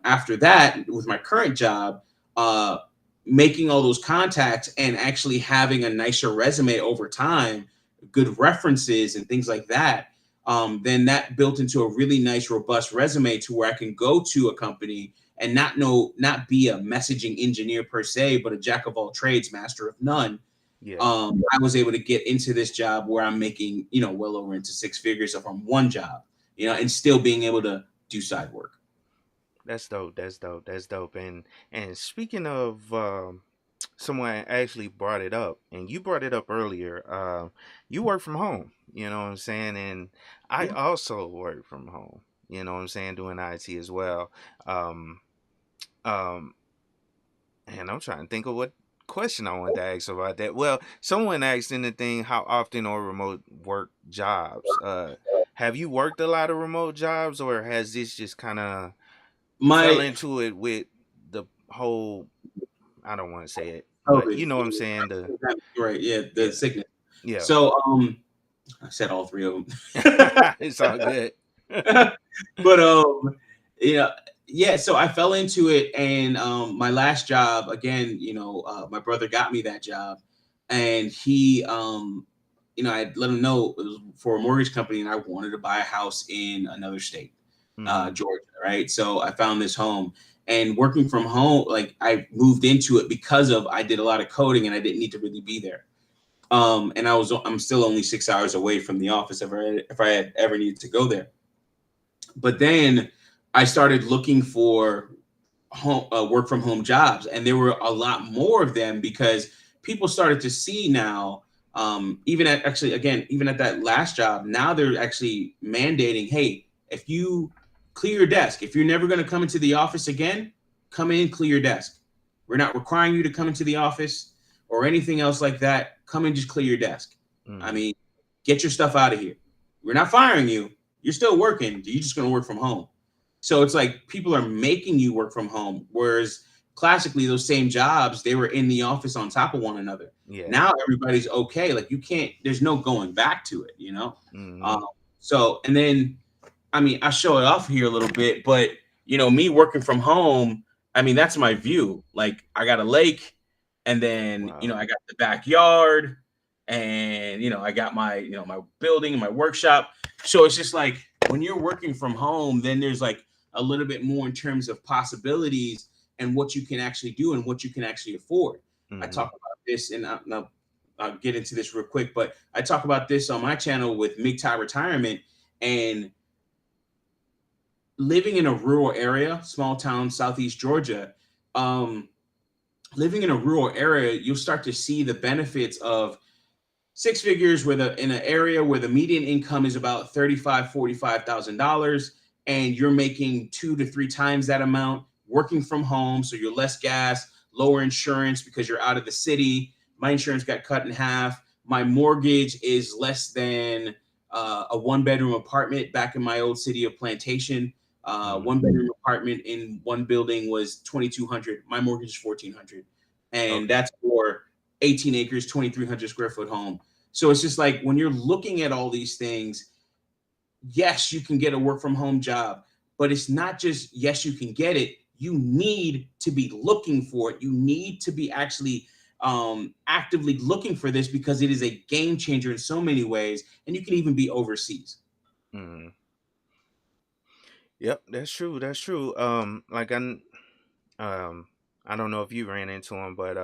after that, with my current job, making all those contacts and actually having a nicer resume over time, good references and things like that. Then that built into a really nice, robust resume to where I can go to a company and not be a messaging engineer per se, but a jack of all trades, master of none. Yeah. I was able to get into this job where I'm making, well over into 6 figures from one job, and still being able to do side work.
That's dope. That's dope. That's dope. And speaking of someone actually brought it up, and you brought it up earlier. You work from home, you know what I'm saying? And I also work from home, you know what I'm saying, doing IT as well. And I'm trying to think of what question I wanted to ask about that. Well, someone asked in the thing, how often are remote work jobs? Have you worked a lot of remote jobs, or has this just kind of fell into it with the whole, I don't want to say it, but you know what I'm saying?
Right, the sickness. Yeah. So I said all 3 of them.
It's all good.
But so I fell into it, and my last job, again, my brother got me that job, and he I let him know it was for a mortgage company, and I wanted to buy a house in another state, Georgia, right? So I found this home. And working from home, like I moved into it because I did a lot of coding and I didn't need to really be there. And I'm still only 6 hours away from the office if I had ever needed to go there. But then I started looking for work from home jobs, and there were a lot more of them because people started to see now, even at that last job, now they're actually mandating, hey, if you clear your desk. If you're never going to come into the office again, come in, clear your desk. We're not requiring you to come into the office or anything else like that. Come and just clear your desk. I mean, get your stuff out of here. We're not firing you. You're still working. You're just going to work from home. So it's like people are making you work from home, whereas classically those same jobs, they were in the office on top of one another. Yeah. Now everybody's okay. Like there's no going back to it, So, and then, I mean, I show it off here a little bit, but me working from home, I mean, that's my view. Like I got a lake, and then, I got the backyard, and, I got my, my building and my workshop. So it's just like when you're working from home, then there's like a little bit more in terms of possibilities and what you can actually do and what you can actually afford. I
Mm-hmm.
talk about this, and I'll get into this real quick, but I talk about this on my channel with MGTOW Retirement, and living in a rural area, small town, Southeast Georgia. Living in a rural area, you'll start to see the benefits of six figures where in an area where the median income is about $45,000 and you're making 2 to 3 times that amount working from home. So you're less gas, lower insurance because you're out of the city. My insurance got cut in half. My mortgage is less than a 1 bedroom apartment back in my old city of Plantation.
Mm-hmm.
1 bedroom apartment in one building was 2,200. My mortgage is 1,400, and
Okay.
that's for 18 acres, 2,300 square foot home. So it's just like when you're looking at all these things, yes, you can get a work from home job, but it's not just yes, you can get it. You need to be looking for it. You need to be actually actively looking for this because it is a game changer in so many ways, and you can even be overseas.
Mm-hmm. Yep, that's true. That's true. Like um, I don't know if you ran into him, but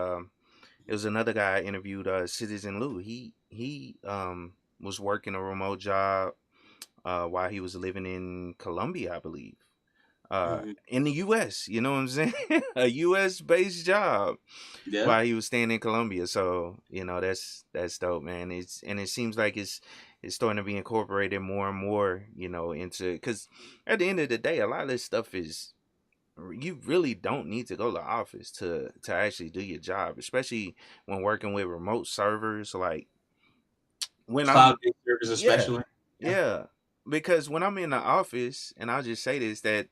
it was another guy I interviewed, Citizen Lou. He was working a remote job while he was living in Colombia, I believe.
Mhm.
In the US, you know what I'm saying? A US based job
Yeah.
while he was staying in Colombia. So, that's dope, man. It seems like it's starting to be incorporated more and more, into, because at the end of the day, a lot of this stuff is, you really don't need to go to the office to actually do your job, especially when working with remote servers. Like when I'm
Cloud-based servers,
yeah,
especially. Yeah.
yeah. Because when I'm in the office, and I'll just say this, that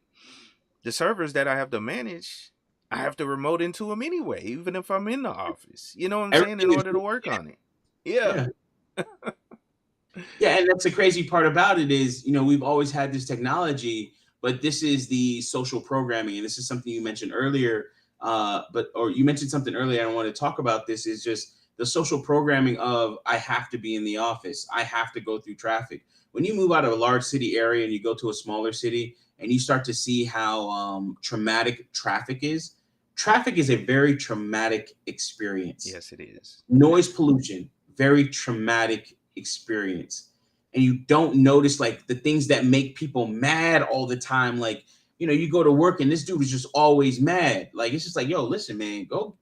the servers that I have to manage, I have to remote into them anyway, even if I'm in the office. You know what I'm saying? In
Everything is
order to work on it. Yeah.
yeah. Yeah, and that's the crazy part about it is, we've always had this technology, but this is the social programming, and this is something you mentioned earlier. Or you mentioned something earlier. I don't want to talk about this. Is just the social programming of I have to be in the office. I have to go through traffic. When you move out of a large city area and you go to a smaller city, and you start to see how traumatic traffic is a very traumatic experience.
Yes, it is.
Noise pollution, very traumatic experience. And you don't notice like the things that make people mad all the time. Like, you go to work and this dude is just always mad. Like, it's just like, yo, listen, man, go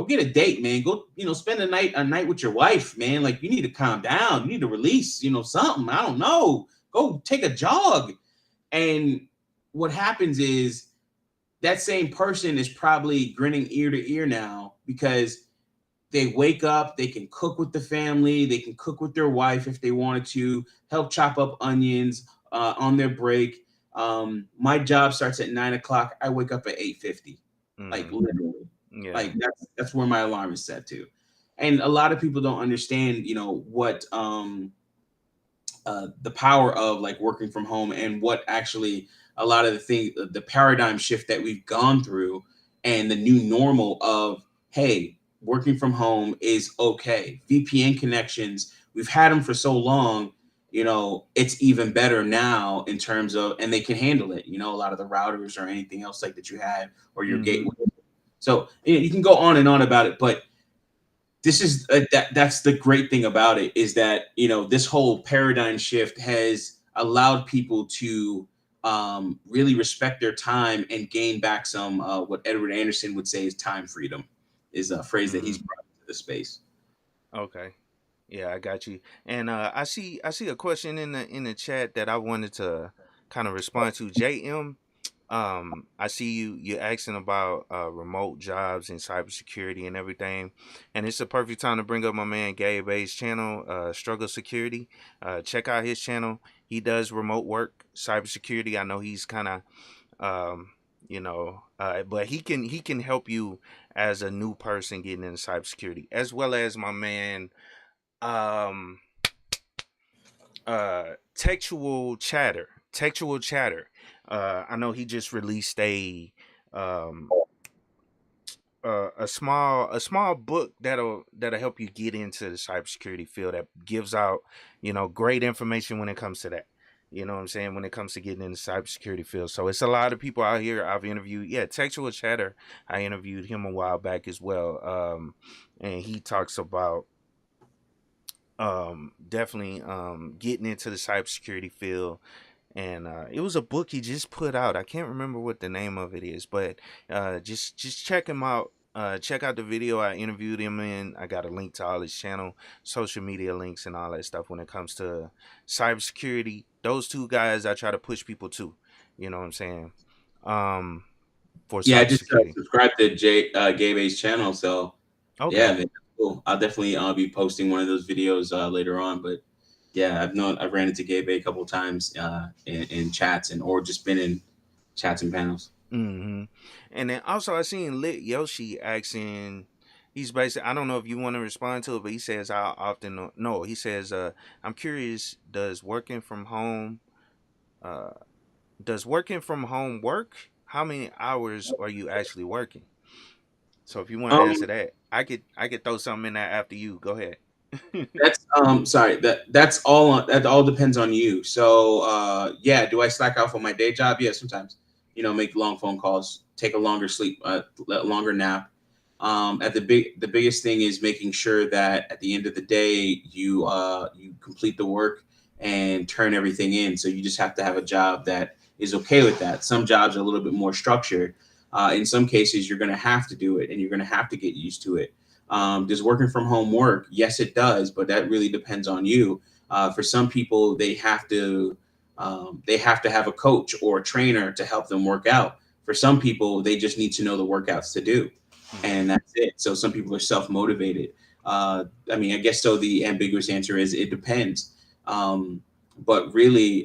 get a date, man. Go, spend a night with your wife, man. Like, you need to calm down. You need to release, something. I don't know. Go take a jog. And what happens is that same person is probably grinning ear to ear now because they wake up, they can cook with the family, they can cook with their wife if they wanted to, help chop up onions on their break. My job starts at 9 o'clock. I wake up at 8:50, like
Mm-hmm.
literally.
Yeah.
Like that's where my alarm is set to. And a lot of people don't understand, what the power of like working from home and what actually a lot of the paradigm shift that we've gone through and the new normal of, hey, working from home is okay. VPN connections, we've had them for so long, it's even better now in terms of, and they can handle it, a lot of the routers or anything else like that you had or your
Mm-hmm.
gateway. So you can go on and on about it, but this is that's the great thing about it is that this whole paradigm shift has allowed people to really respect their time and gain back some what Edward Anderson would say is time freedom, is a phrase that
Mm-hmm.
he's brought to the space.
Okay. Yeah, I got you. And I see a question in the chat that I wanted to kind of respond to. JM, I see you asking about remote jobs and cybersecurity and everything, and it's a perfect time to bring up my man Gabe A's channel, Struggle Security. Check out his channel. He does remote work, cybersecurity. I know he's kind of but he can help you as a new person getting into cybersecurity, as well as my man um textual chatter. I know he just released um a small book that'll help you get into the cybersecurity field, that gives out great information when it comes to that. You know what I'm saying? When it comes to getting in the cybersecurity field. So it's a lot of people out here I've interviewed. Yeah, Textual Chatter, I interviewed him a while back as well. And he talks about definitely getting into the cybersecurity field. And it was a book he just put out. I can't remember what the name of it is, but just check him out. Check out the video I interviewed him in. I got a link to all his channel, social media links, and all that stuff when it comes to cybersecurity. Those two guys I try to push people to. You know what I'm saying? Um, for
Yeah, I just
cybersecurity.
subscribed to Gabe A's channel, so yeah,
Okay.
man, that's cool. I'll definitely be posting one of those videos later on. But yeah, I've ran into Gabe A a couple times in chats and or just been in chats and panels.
hmm And then also I seen Lit Yoshi asking. He's basically. I don't know if you want to respond to it, but he says how often. No, he says. I'm curious. Uh, does working from home work? How many hours are you actually working? So if you want to
Um,
answer that, I could throw something in there after you. Go ahead.
that's sorry, that's all that all depends on you. So yeah, do I slack off on my day job? Yeah, sometimes. Make long phone calls, take a longer sleep, longer nap. At the biggest thing is making sure that at the end of the day you complete the work and turn everything in. So you just have to have a job that is okay with that. Some jobs are a little bit more structured. In some cases, you're going to have to do it, and you're going to have to get used to it. Does working from home work? Yes, it does, but that really depends on you. For some people, they have to have a coach or a trainer to help them work out. For some people, they just need to know the workouts to do,
hmm
and that's it. So some people are self motivated. I mean, I guess so. The ambiguous answer is it depends. But really,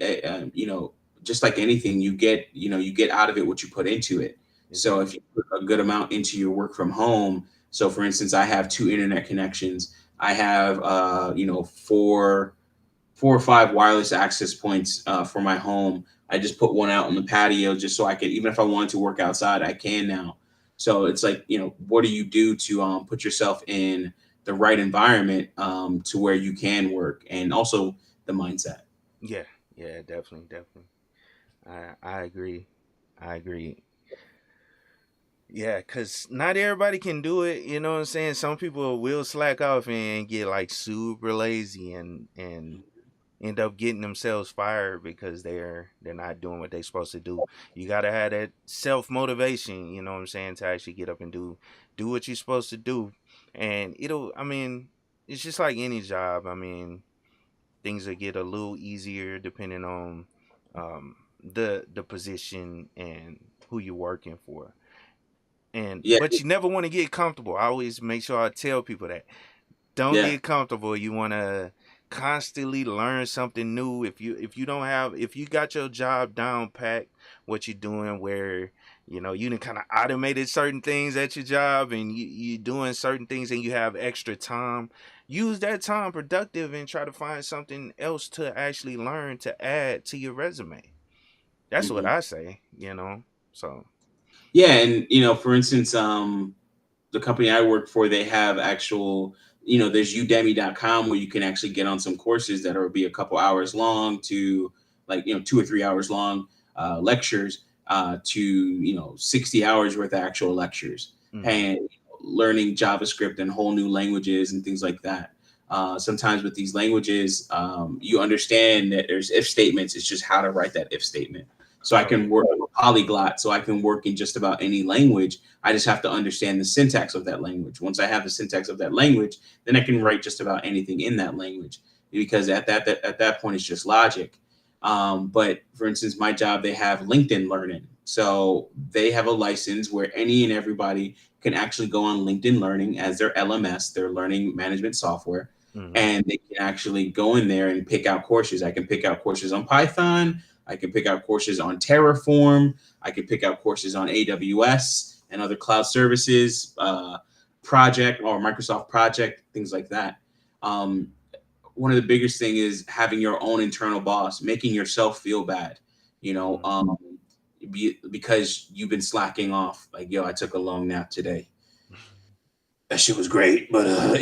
just like anything, you get out of it what you put into it. So if
Exactly.
you put a good amount into your work from home, so for instance, I have two internet connections. I have four or five wireless access points for my home. I just put one out on the patio just so I could, even if I wanted to work outside, I can now. So it's like, what do you do to put yourself in the right environment to where you can work, and also the mindset.
Yeah. Yeah. Definitely. Definitely. I agree. I agree. Yeah, cause not everybody can do it. You know what I'm saying? Some people will slack off and get like super lazy and end up getting themselves fired because they're not doing what they're supposed to do. You gotta have that self motivation. You know what I'm saying, to actually get up and do what you're supposed to do, and it'll. I mean, it's just like any job. I mean, things will get a little easier depending on the position and who you're working for. And
Yeah,
but you never want to get comfortable. I always make sure I tell people that. Don't
yeah,
get comfortable. You want to constantly learn something new. If you got your job down packed, what you're doing, where you done kind of automated certain things at your job, and you doing certain things, and you have extra time. Use that time productive and try to find something else to actually learn to add to your resume. That's what
hmm
I say. So.
yeah. And for instance, the company I work for, they have actual, there's udemy.com where you can actually get on some courses that will be a couple hours long to like, 2 or 3 hours long lectures to, 60 hours worth of actual lectures
Mhm.
and learning JavaScript and whole new languages and things like that. Sometimes with these languages, you understand that there's if statements. It's just how to write that if statement. So I
Oh
can
yeah.
work a polyglot, so I can work in just about any language. I just have to understand the syntax of that language. Once I have the syntax of that language, then I can write just about anything in that language because at that point it's just logic. But for instance, my job, they have LinkedIn Learning, so they have a license where any and everybody can actually go on LinkedIn Learning as their LMS, their learning management software,
Mhm.
and they can actually go in there and pick out courses. I can pick out courses on Python. I can pick out courses on Terraform. I can pick out courses on AWS and other cloud services, project or Microsoft project, things like that. Um, One of the biggest thing is having your own internal boss, making yourself feel bad, you know,
Mhm.
because you've been slacking off. Like, yo, I took a long nap today. that shit was great, but like,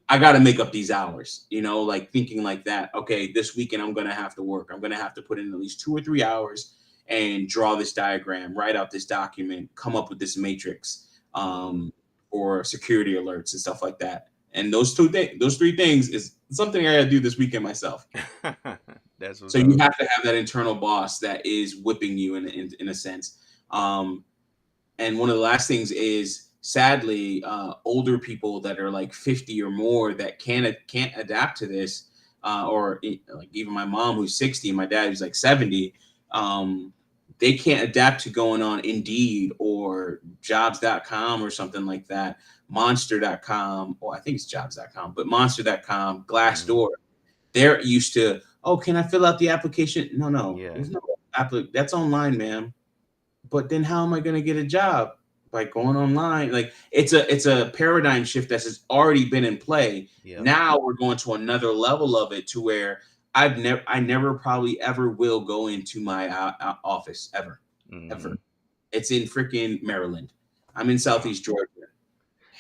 I got to make up these hours, like thinking like that. Okay, this weekend I'm gonna have to work. I'm gonna have to put in at least 2 or 3 hours and draw this diagram, write out this document, come up with this matrix, or security alerts and stuff like that. And those three things is something I gotta do this weekend myself.
That's what's
So you
up.
have to have that internal boss that is whipping you in a sense. And one of the last things is sadly older people that are like 50 or more that can't adapt to this, or like even my mom who's 60, my dad who's like 70. They can't adapt to going on Indeed or jobs.com or something like that, monster.com, or I think it's jobs.com, but monster.com, Glassdoor. They're used to, oh, can I fill out the application? No,
Yeah.
there's no that's online, ma'am. But then how am I going to get a job? By going online. Like it's a paradigm shift that has already been in play.
Yep.
Now we're going to another level of it to where I never probably ever will go into my office ever.
Mm-hmm.
It's in freaking Maryland. I'm in
Wow.
Southeast Georgia.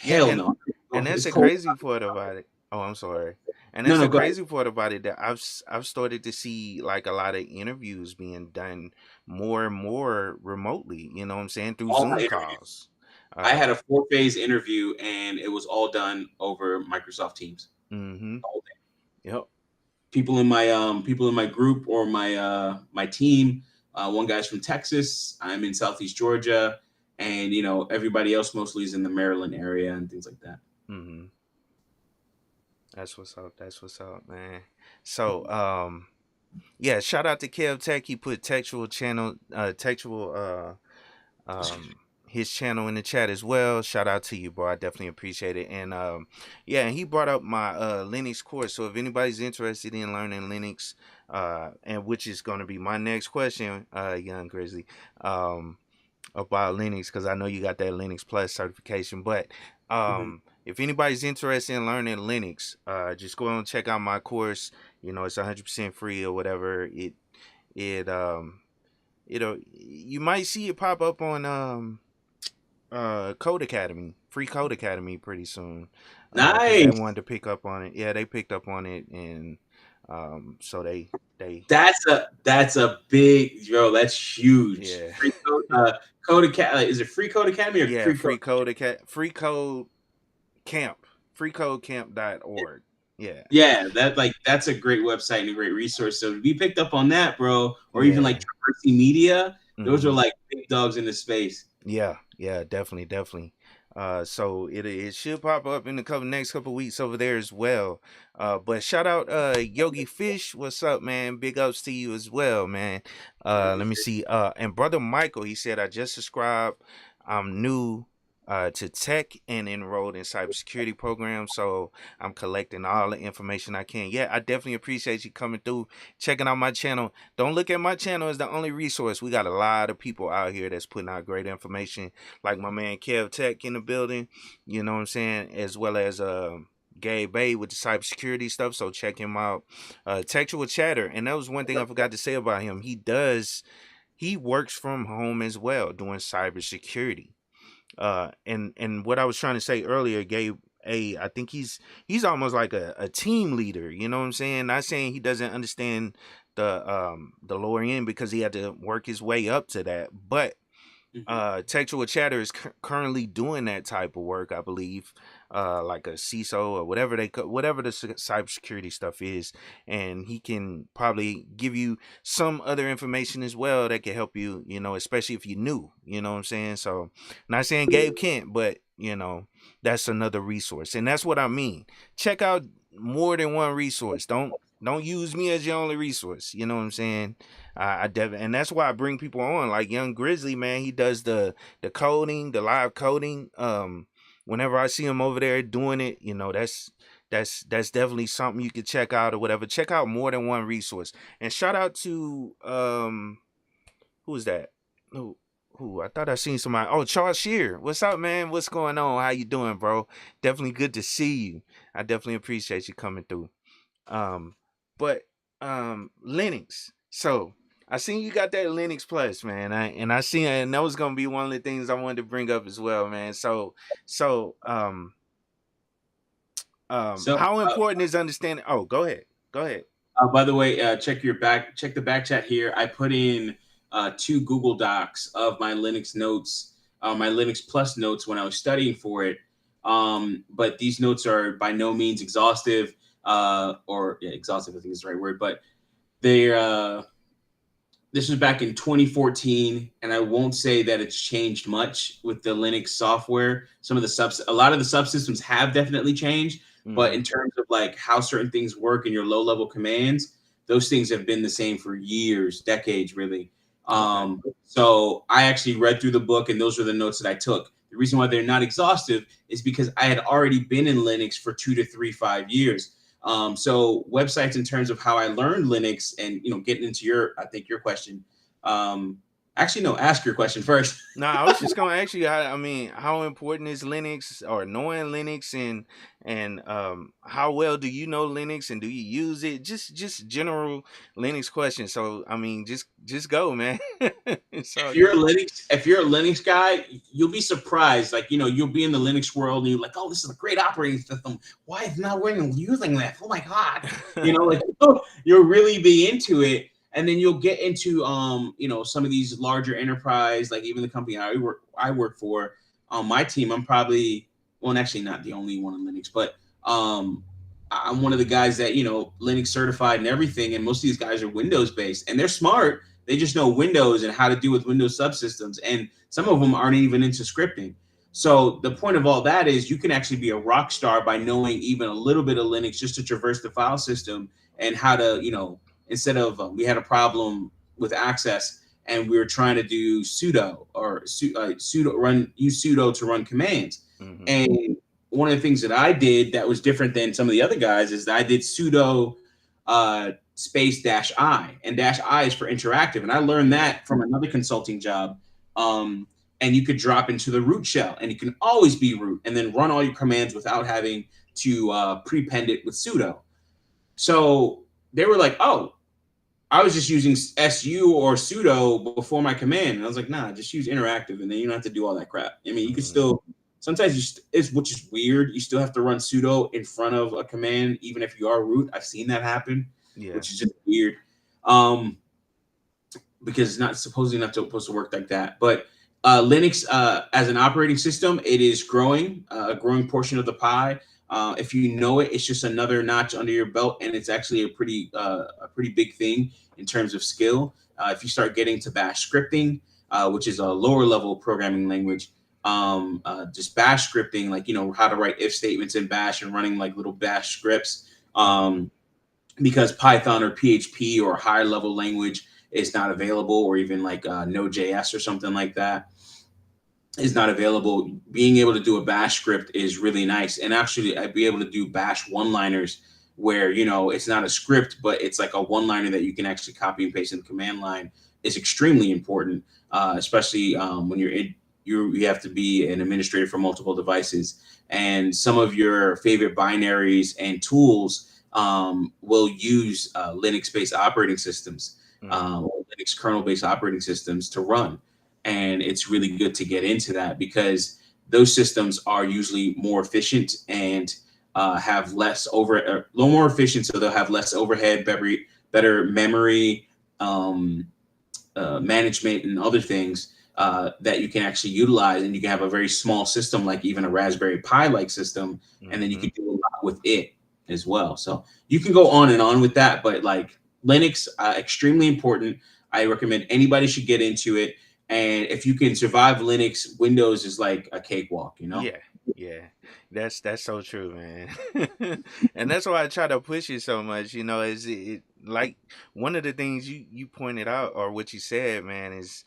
Yeah,
Hell no.
and that's
It's
the
cold.
crazy part about it. Oh, I'm sorry. And
No,
that's
no,
the
go ahead.
crazy part about it that I've started to see like a lot of interviews being done more and more remotely. You know what I'm saying, through
All my
Zoom
interviews.
calls.
I
Uh,
had a 4 phase interview and it was all done over Microsoft Teams.
mm-hmm. Yep.
People in my group or my team. One guy's from Texas. I'm in Southeast Georgia, and everybody else mostly is in the Maryland area and things like that.
Mm-hmm. That's what's up. That's what's up, man. So, yeah, shout out to Kev Tech. He put textual his channel in the chat as well. Shout out to you, bro. I definitely appreciate it. And yeah, and he brought up my Linux course. So if anybody's interested in learning Linux, and which is going to be my next question, young Grizzly, about Linux, because I know you got that Linux Plus certification. But
Mm-hmm.
if anybody's interested in learning Linux, just go and check out my course. It's 100% free or whatever. It you might see it pop up on Code Academy, free Code Academy pretty soon, because they
Nice.
wanted to pick up on it. Yeah, they picked up on it, and so they
That's a big That's huge.
yeah.
Free code. Code Academy. Is it free Code Academy or
Yeah,
free code?
free code camp, freecodecamp.org. Yeah.
Yeah, that's a great website and a great resource. So to be picked up on that, bro, or even like
Yeah.
Traversy Media, those are
Hmm.
like big dogs in the space.
Yeah, yeah, definitely. So it should pop up in the next couple weeks over there as well. But shout out Yogi Fish, what's up, man? Big ups to you as well, man. Let me see. And brother Michael, he said I just subscribed. I'm new to tech and enrolled in cybersecurity program, so I'm collecting all the information I can. Yeah, I definitely appreciate you coming through, checking out my channel. Don't look at my channel as the only resource. We got a lot of people out here that's putting out great information, like my man Kev Tech in the building, you know what I'm saying, as well as Gabe Bay with the cybersecurity stuff. So check him out. Textual Chatter, and that was one thing I forgot to say about him. He works from home as well doing cybersecurity. And what I was trying to say earlier, Gabe A, I think he's almost like a team leader, you know what I'm saying? Not saying he doesn't understand the lower end because he had to work his way up to that, but
Mhm.
Textual Chatter is currently doing that type of work, I believe, like a CISO or whatever whatever the cybersecurity stuff is, and he can probably give you some other information as well that can help you, especially if you're new, you know what I'm saying? So, not saying Gabe can't, but that's another resource, and that's what I mean. Check out more than one resource. Don't use me as your only resource. You know what I'm saying? And that's why I bring people on like Young Grizzly, man. He does the coding, the live coding. Whenever I see him over there doing it, that's definitely something you could check out or whatever. Check out more than one resource. And shout out to who is that? Who I thought I seen somebody. Oh, Charles Shear. What's up, man? What's going on? How you doing, bro? Definitely good to see you. I definitely appreciate you coming through. Um, but Linux. So I seen you got that Linux Plus, man. I seen, and that was gonna be one of the things I wanted to bring up as well, man. So
So,
how important is understanding? Oh, go ahead, go ahead.
by the way, check the back chat here. I put in two Google Docs of my Linux notes, my Linux Plus notes when I was studying for it. But these notes are by no means exhaustive, or yeah, exhaustive, I think is the right word. But they're this was back in 2014, and I won't say that it's changed much with the Linux software. A lot of the subsystems have definitely changed, but
Mm-hmm.
in terms of like how certain things work in your low level commands, those things have been the same for years, decades, really.
Okay.
So I actually read through the book, and those were the notes that I took. The reason why they're not exhaustive is because I had already been in Linux for 2 to 3, 5 years. So websites in terms of how I learned Linux and getting into I think your question. Um, Actually, no, ask your question first.
No, I was just gonna ask you. I mean, how important is Linux or knowing Linux, and how well do you know Linux and do you use it? Just general Linux questions. So I mean, just go, man. It's all good.
If you're a Linux guy, you'll be surprised. Like, you'll be in the Linux world and you're like, oh, this is a great operating system. Why is not we're using that? Oh my god. Like you'll really be into it. And then you'll get into some of these larger enterprise, like even the company I work for, on my team, I'm probably, well, actually not the only one in Linux, but I'm one of the guys that, Linux certified and everything. And most of these guys are Windows based and they're smart. They just know Windows and how to deal with Windows subsystems. And some of them aren't even into scripting. So the point of all that is you can actually be a rock star by knowing even a little bit of Linux just to traverse the file system and how to, instead of we had a problem with access and we were trying to do use sudo to run commands.
Hmm.
And one of the things that I did that was different than some of the other guys is that I did sudo space -I, and -I is for interactive. And I learned that from another consulting job. And you could drop into the root shell and you can always be root and then run all your commands without having to prepend it with sudo. So they were like, oh, I was just using su or sudo before my command. And I was like, nah, just use interactive and then you don't have to do all that crap. I mean, you can
Hmm.
still, sometimes which is weird. You still have to run sudo in front of a command, even if you are root. I've seen that happen,
Yeah.
which is just weird. Um, because it's not supposed to work like that. But Linux as an operating system, it is growing, a growing portion of the pie. If you know it, it's just another notch under your belt, and it's actually a pretty big thing in terms of skill. If you start getting to Bash scripting, which is a lower level programming language, just Bash scripting, like how to write if statements in Bash and running like little Bash scripts.
Hmm.
Because Python or PHP or higher level language is not available, or even like Node.js or something like that is not available. Being able to do a Bash script is really nice. And actually, I'd be able to do Bash one-liners where it's not a script, but it's like a one-liner that you can actually copy and paste in the command line. Is extremely important, especially when you have to be an administrator for multiple devices, and some of your favorite binaries and tools will use Linux-based operating systems,
Hmm.
or Linux kernel-based operating systems to run. And it's really good to get into that because those systems are usually more efficient and have less a little more efficient, so they'll have less overhead, better memory management, and other things that you can actually utilize, and you can have a very small system like even a Raspberry Pi like system, and then you
Hmm.
can do a lot with it as well. So you can go on and on with that, but like Linux, extremely important. I recommend anybody should get into it, and if you can survive Linux, Windows is like a cakewalk.
Yeah, yeah, that's so true, man. And that's why I try to push it so much. Is it like one of the things you pointed out or what you said, man, is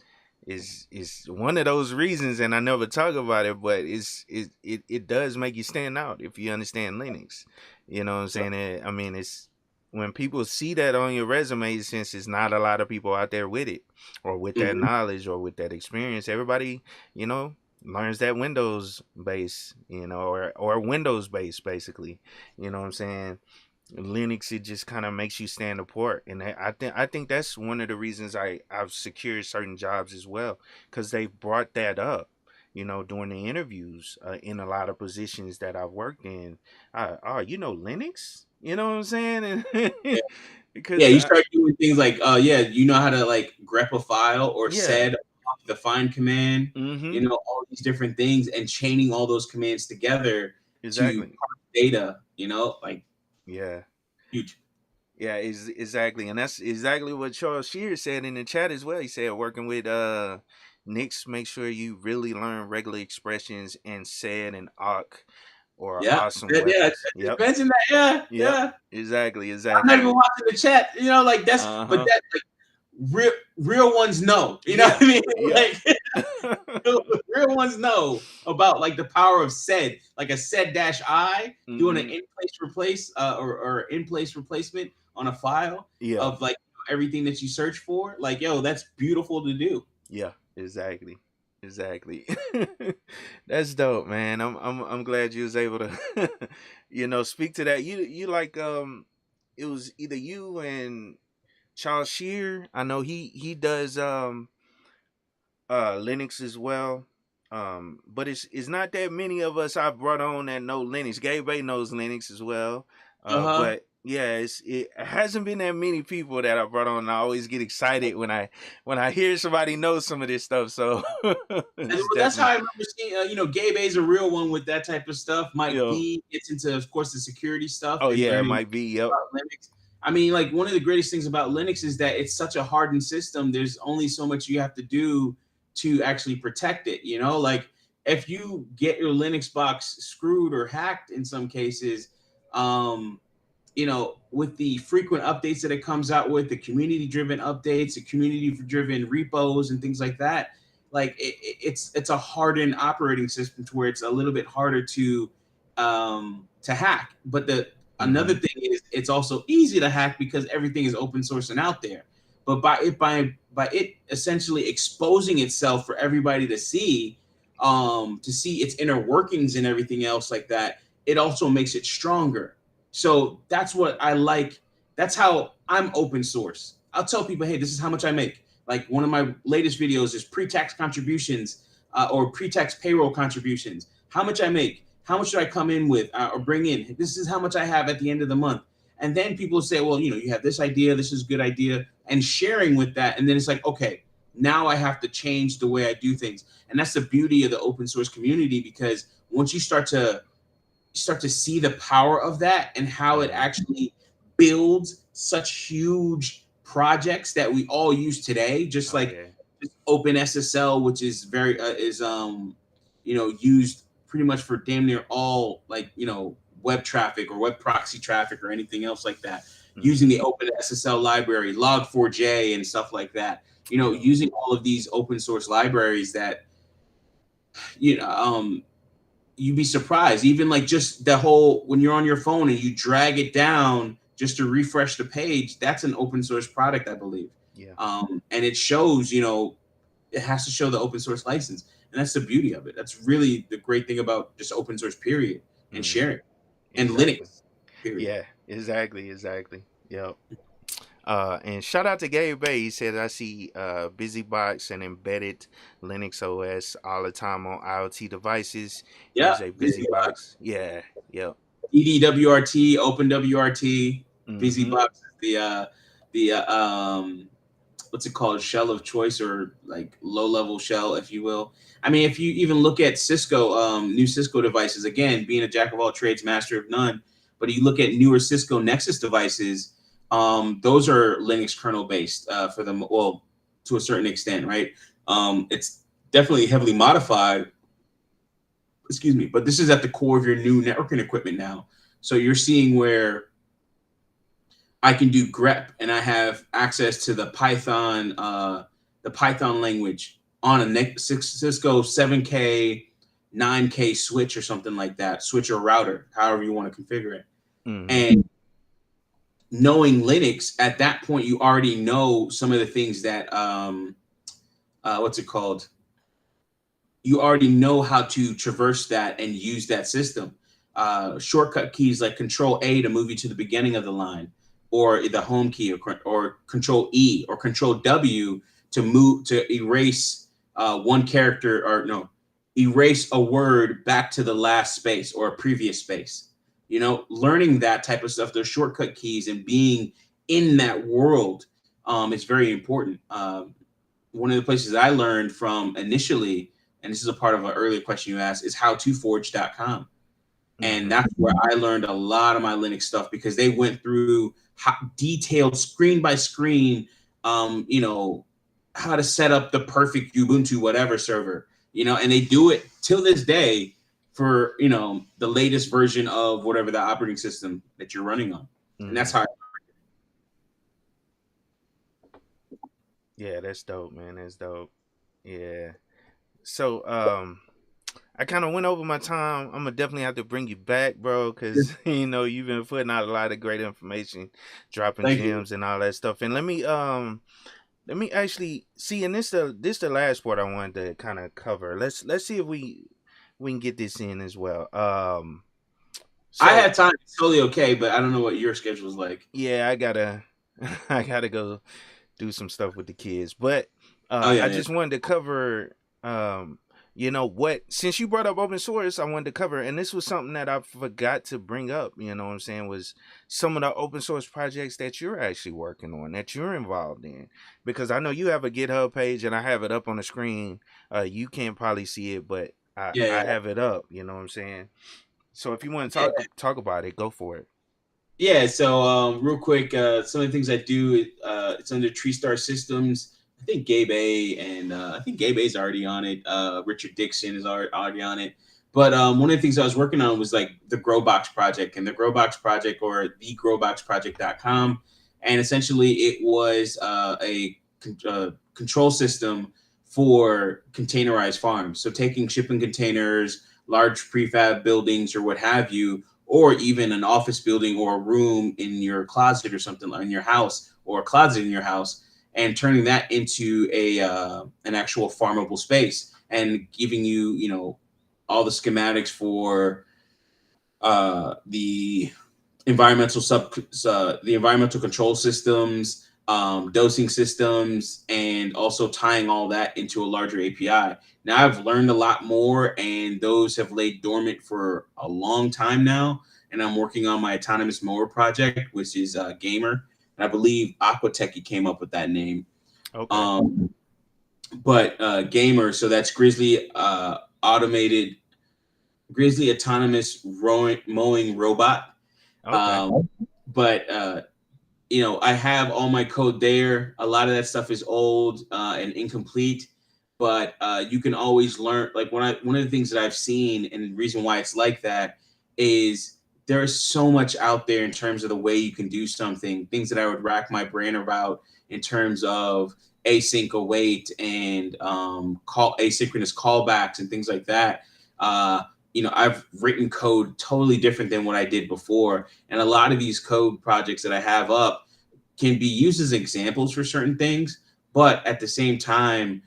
one of those reasons, and I never talk about it, but it does make you stand out if you understand Linux. You know what I'm saying? I mean, it's when people see that on your resume, since it's not a lot of people out there with it, or with that
Mhm.
knowledge, or with that experience. Everybody, you know learns that Windows base, or Windows base basically. You know what I'm saying? Linux, it just kind of makes you stand apart, and I think that's one of the reasons I've secured certain jobs as well, because they brought that up, during the interviews, in a lot of positions that I've worked in. Oh, Linux, you know what I'm saying? And
Yeah,
because
you start doing things like, yeah, you know how to like grep a file or
yeah,
sed the find command,
mm-hmm,
all these different things and chaining all those commands together to
exactly,
parse data, like
yeah.
huge.
Yeah, exactly, and that's exactly what Charles Shear said in the chat as well. He said working with Nix, make sure you really learn regular expressions and said and awk or
Yeah,
awesome
yeah, I
weapons.
just
Yep,
mentioned that. Yeah,
yep,
yeah.
exactly,
I'm not
exactly.
even watching the chat. Like
Uh
but
huh.
that like real ones know. You know
Yeah,
what I mean?
yeah.
Like real ones know about like the power of sed, like a sed dash I doing an
Mm-hmm.
in place replace or in place replacement on a file
Yeah,
of like everything that you search for. Like, yo, that's beautiful to do.
yeah, exactly, exactly. That's dope, man. I'm glad you was able to, speak to that. You like it was either you and Charles Shear. I know he does Linux as well. But it's not that many of us I brought on that know Linux. Gabe Bay knows Linux as well.
Uh-huh.
But yeah, it hasn't been that many people that I brought on. I always get excited when I hear somebody knows some of this stuff. So
And
it's
that's how
definitely,
I remember seeing, Gabe A's a real one with that type of stuff.
you
Mike
know.
V gets into, of course, the security stuff
Oh
and
yeah, it
learning
might be. Yep.
about Linux. I mean, like one of the greatest things about Linux is that it's such a hardened system. There's only so much you have to do to actually protect it. Like if you get your Linux box screwed or hacked in some cases, um, with the frequent updates that it comes out with, the community driven updates, the community driven repos and things like that, like it's a hardened operating system to where it's a little bit harder to hack. But the another
Mm-hmm.
thing is it's also easy to hack because everything is open source and out there. But by it essentially exposing itself for everybody to see its inner workings and everything else like that, it also makes it stronger. So that's what I like. That's how I'm open source. I'll tell people, hey, this is how much I make. Like one of my latest videos is pre-tax contributions or pre-tax payroll contributions. How much I make? How much should I come in with or bring in? This is how much I have at the end of the month. And then people say, well, you have this idea. This is a good idea, and sharing with that. And then it's like, okay, now I have to change the way I do things. And that's the beauty of the open source community, because once you start to see the power of that and how it
Mm-hmm.
actually builds such huge projects that we all use today, just
Oh
like
yeah.
OpenSSL, which is very used pretty much for damn near all like web traffic or web proxy traffic or anything else like that, using
Mm-hmm.
the OpenSSL library, Log4j and stuff like that,
Yeah.
using all of these open source libraries that you know you'd be surprised. Even like just the whole when you're on your phone and you drag it down just to refresh the page, that's an open source product, I believe.
Yeah.
And it shows, it has to show the open source license, and that's the beauty of it. That's really the great thing about just open source, period, and
Mm-hmm.
sharing, and
Exactly.
Linux, period.
Yeah. Exactly. Exactly. Yep. And shout out to Gabe Bay. He said I see BusyBox and embedded Linux OS all the time on IoT devices.
Yeah,
Here's a BusyBox. Yeah, yep.
EDWRT, OpenWRT,
Mm-hmm.
BusyBox is the what's it called, shell of choice, or like low level shell, if you will. I mean, if you even look at Cisco, new Cisco devices, again, being a jack of all trades, master of none, but you look at newer Cisco Nexus devices, those are Linux kernel based for them, well, to a certain extent, right? It's definitely heavily modified, excuse me, but this is at the core of your new networking equipment now. So you're seeing where I can do grep and I have access to the Python language on a Cisco 7K, 9K switch or something like that, switch or router, however you want to configure it.
Mm-hmm.
And knowing Linux at that point, you already know some of the things that what's it called? You already know how to traverse that and use that system. shortcut keys like Control A to move you to the beginning of the line, or the home key, or Control E or Control W to erase one character, or no, erase a word back to the last space or a previous space. Learning that type of stuff, those shortcut keys, and being in that world is very important. One of the places I learned from initially, and this is a part of an earlier question you asked, is howtoforge.com. And that's where I learned a lot of my Linux stuff, because they went through detailed screen by screen, how to set up the perfect Ubuntu whatever server, and they do it till this day for, the latest version of whatever the operating system that you're running on. And that's how.
Yeah, that's dope, man. That's dope. Yeah. So, I kind of went over my time. I'm gonna definitely have to bring you back, bro, because you've been putting out a lot of great information, dropping
Thank you.
gems and all that stuff. And let me actually see. And this the last part I wanted to kind of cover. Let's see if we can get this in as well. So,
I had time. It's totally okay, but I don't know what your schedule's like.
yeah, I gotta I gotta go do some stuff with the kids, but I just wanted to cover what, since you brought up open source, I wanted to cover, and this was something that I forgot to bring up, what I'm saying, was some of the open source projects that you're actually working on, that you're involved in, because I know you have a GitHub page, and I have it up on the screen. You can't probably see it, but I have it up, you know what I'm saying? So if you want to talk about it, go for it.
Yeah, so real quick, some of the things I do, it's under Tree Star Systems. I think Gabe A, and I think Gabe A is already on it. Richard Dixon is already on it. But one of the things I was working on was like the Growbox project, and the Growbox project, or thegrowboxproject.com. And essentially it was a control system for containerized farms. So taking shipping containers, large prefab buildings, or what have you, or even an office building or a room in your closet or something in your house, or a closet in your house, and turning that into an actual farmable space, and giving you, all the schematics for the the environmental control systems, dosing systems, and also tying all that into a larger API. Now I've learned a lot more, and those have laid dormant for a long time now. And I'm working on my autonomous mower project, which is Gamer. And I believe KeepItTechie came up with that name.
Okay.
But Gamer, so that's Grizzly autonomous mowing robot.
Okay.
But I have all my code there. A lot of that stuff is old and incomplete, but you can always learn. Like one of the things that I've seen, and the reason why it's like that, is there is so much out there in terms of the way you can do something. Things that I would rack my brain about in terms of async await and asynchronous callbacks and things like that. I've written code totally different than what I did before. And a lot of these code projects that I have up can be used as examples for certain things, but at the same time,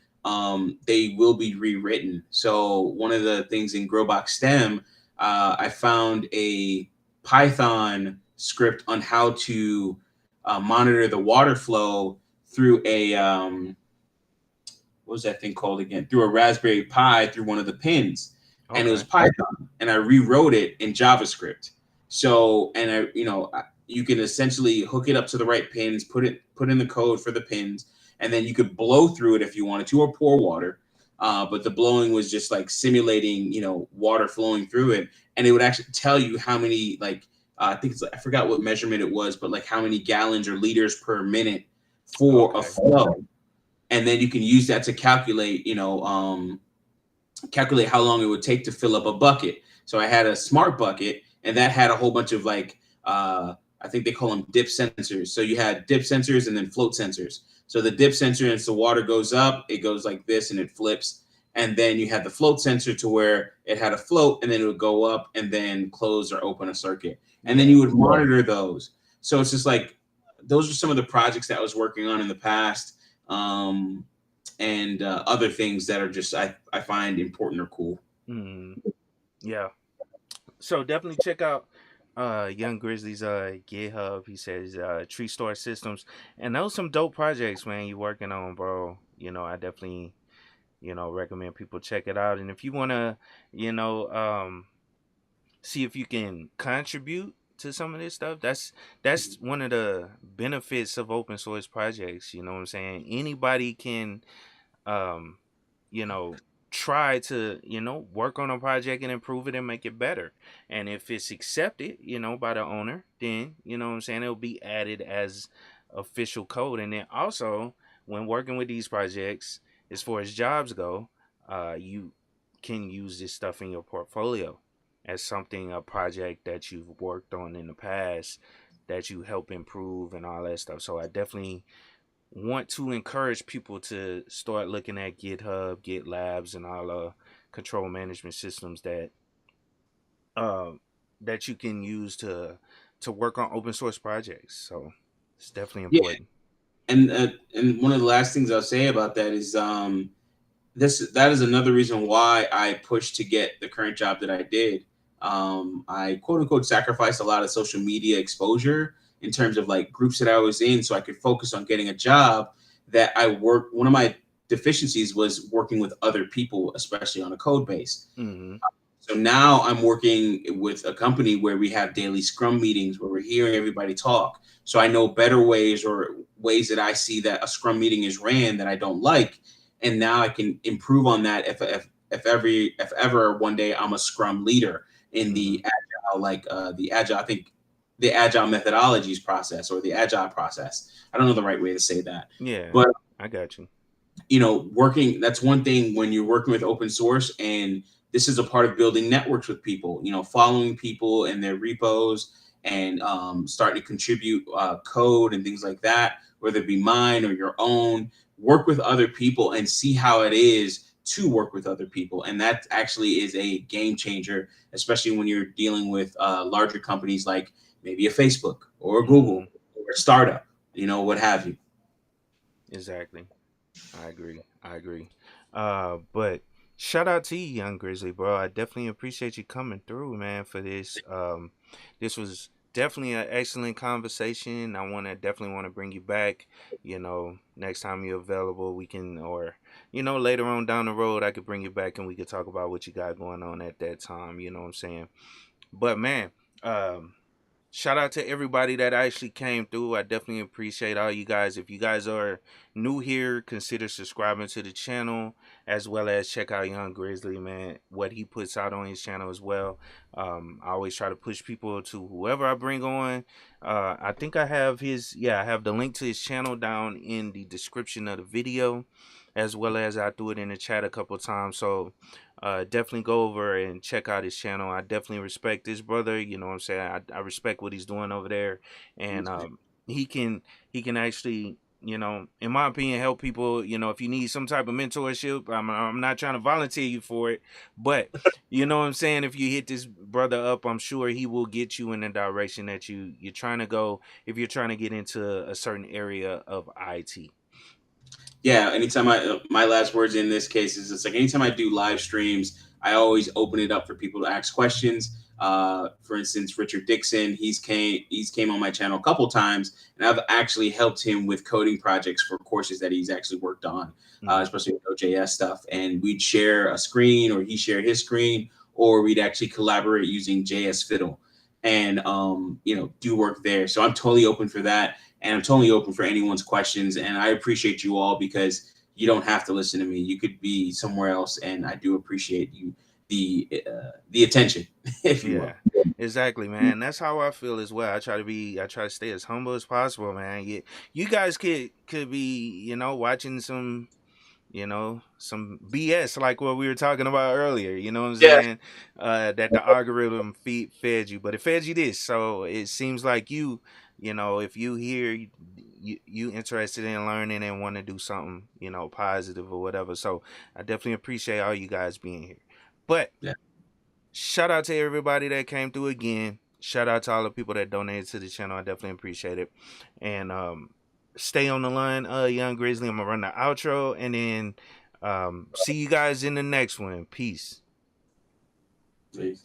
they will be rewritten. So one of the things in Growbox STEM, I found a Python script on how to monitor the water flow through a, what was that thing called again? Through a Raspberry Pi, through one of the pins.
Okay.
And it was Python, and I rewrote it in JavaScript. So, and you can essentially hook it up to the right pins, put in the code for the pins, and then you could blow through it if you wanted to, or pour water. But the blowing was just like simulating, water flowing through it, and it would actually tell you how many, like, I forgot what measurement it was, but like how many gallons or liters per minute for a flow, and then you can use that to calculate, calculate how long it would take to fill up a bucket. So I had a smart bucket, and that had a whole bunch of like, I think they call them dip sensors. So you had dip sensors and then float sensors. So the dip sensor, as the water goes up, it goes like this and it flips. And then you had the float sensor to where it had a float, and then it would go up and then close or open a circuit. And then you would monitor those. So it's just like, those are some of the projects that I was working on in the past. And other things that are just I find important or cool.
Yeah. So definitely check out Young Grizzly's GitHub. He says Tree Store Systems, and those some dope projects, man. You working on, bro. I definitely recommend people check it out. And if you wanna, you know, see if you can contribute to some of this stuff, that's one of the benefits of open source projects. You know what I'm saying? Anybody can um you know try to work on a project and improve it and make it better. And if it's accepted by the owner, then what I'm saying, it'll be added as official code. And then also, when working with these projects, as far as jobs go, you can use this stuff in your portfolio as something, a project that you've worked on in the past that you help improve and all that stuff. So I definitely want to encourage people to start looking at GitHub, GitLabs, and all control management systems uh, that you can use to work on open source projects. So it's definitely
Yeah,
important.
and one of the last things I'll say about that is that is another reason why I pushed to get the current job that I did. I quote unquote sacrificed a lot of social media exposure in terms of like groups that I was in, so I could focus on getting a job that I worked. One of my deficiencies was working with other people, especially on a code base.
Hmm.
So now I'm working with a company where we have daily scrum meetings where we're hearing everybody talk. So I know better ways or ways that I see that a scrum meeting is ran that I don't like. And now I can improve on that if ever one day I'm a scrum leader in
Hmm.
the agile, the agile, I think the agile methodologies process or the agile process. I don't know the right way to say that.
Yeah,
But
I got you.
working, that's one thing when you're working with open source, and this is a part of building networks with people, following people and their repos, and starting to contribute code and things like that, whether it be mine or your own. Work with other people and see how it is to work with other people, and that actually is a game changer, especially when you're dealing with larger companies like maybe a Facebook or a
Hmm.
Google or a startup, what have you.
Exactly. I agree. I agree. But shout out to you, Young Grizzly, bro. I definitely appreciate you coming through, man, for this. This was definitely an excellent conversation. I definitely want to bring you back. Next time you're available, we can, or later on down the road, I could bring you back and we could talk about what you got going on at that time. You know what I'm saying? But man, um, shout out to everybody that actually came through. I definitely appreciate all you guys. If you guys are new here, consider subscribing to the channel, as well as check out Young Grizzly, man, what he puts out on his channel as well. I always try to push people to whoever I bring on. I think I have the link to his channel down in the description of the video, as well as I threw it in the chat a couple times. So definitely go over and check out his channel. I definitely respect this brother. You know what I'm saying? I respect what he's doing over there. And he can actually, in my opinion, help people. If you need some type of mentorship, I'm not trying to volunteer you for it, but you know what I'm saying? If you hit this brother up, I'm sure he will get you in the direction that you're trying to go if you're trying to get into a certain area of IT.
Yeah, anytime my last words in this case is, it's like anytime I do live streams, I always open it up for people to ask questions. For instance, Richard Dixon, he's came on my channel a couple times, and I've actually helped him with coding projects for courses that he's actually worked on,
Mm.
especially with OJS stuff. And we'd share a screen, or he shared his screen, or we'd actually collaborate using JS Fiddle, and do work there. So I'm totally open for that, and I'm totally open for anyone's questions. And I appreciate you all, because you don't have to listen to me. You could be somewhere else, and I do appreciate you the attention, if you
Yeah,
will.
exactly, man. That's how I feel as well. I try to stay as humble as possible, man. You guys could be, watching some BS like what we were talking about earlier. You know what I'm
Yeah,
saying? That the algorithm fed you, but it fed you this. So it seems like if you hear you interested in learning and want to do something, positive or whatever. So I definitely appreciate all you guys being here. But
yeah.
shout out to everybody that came through again. Shout out to all the people that donated to the channel. I definitely appreciate it. And stay on the line, Young Grizzly. I'm gonna run the outro and then see you guys in the next one. Peace.
Please.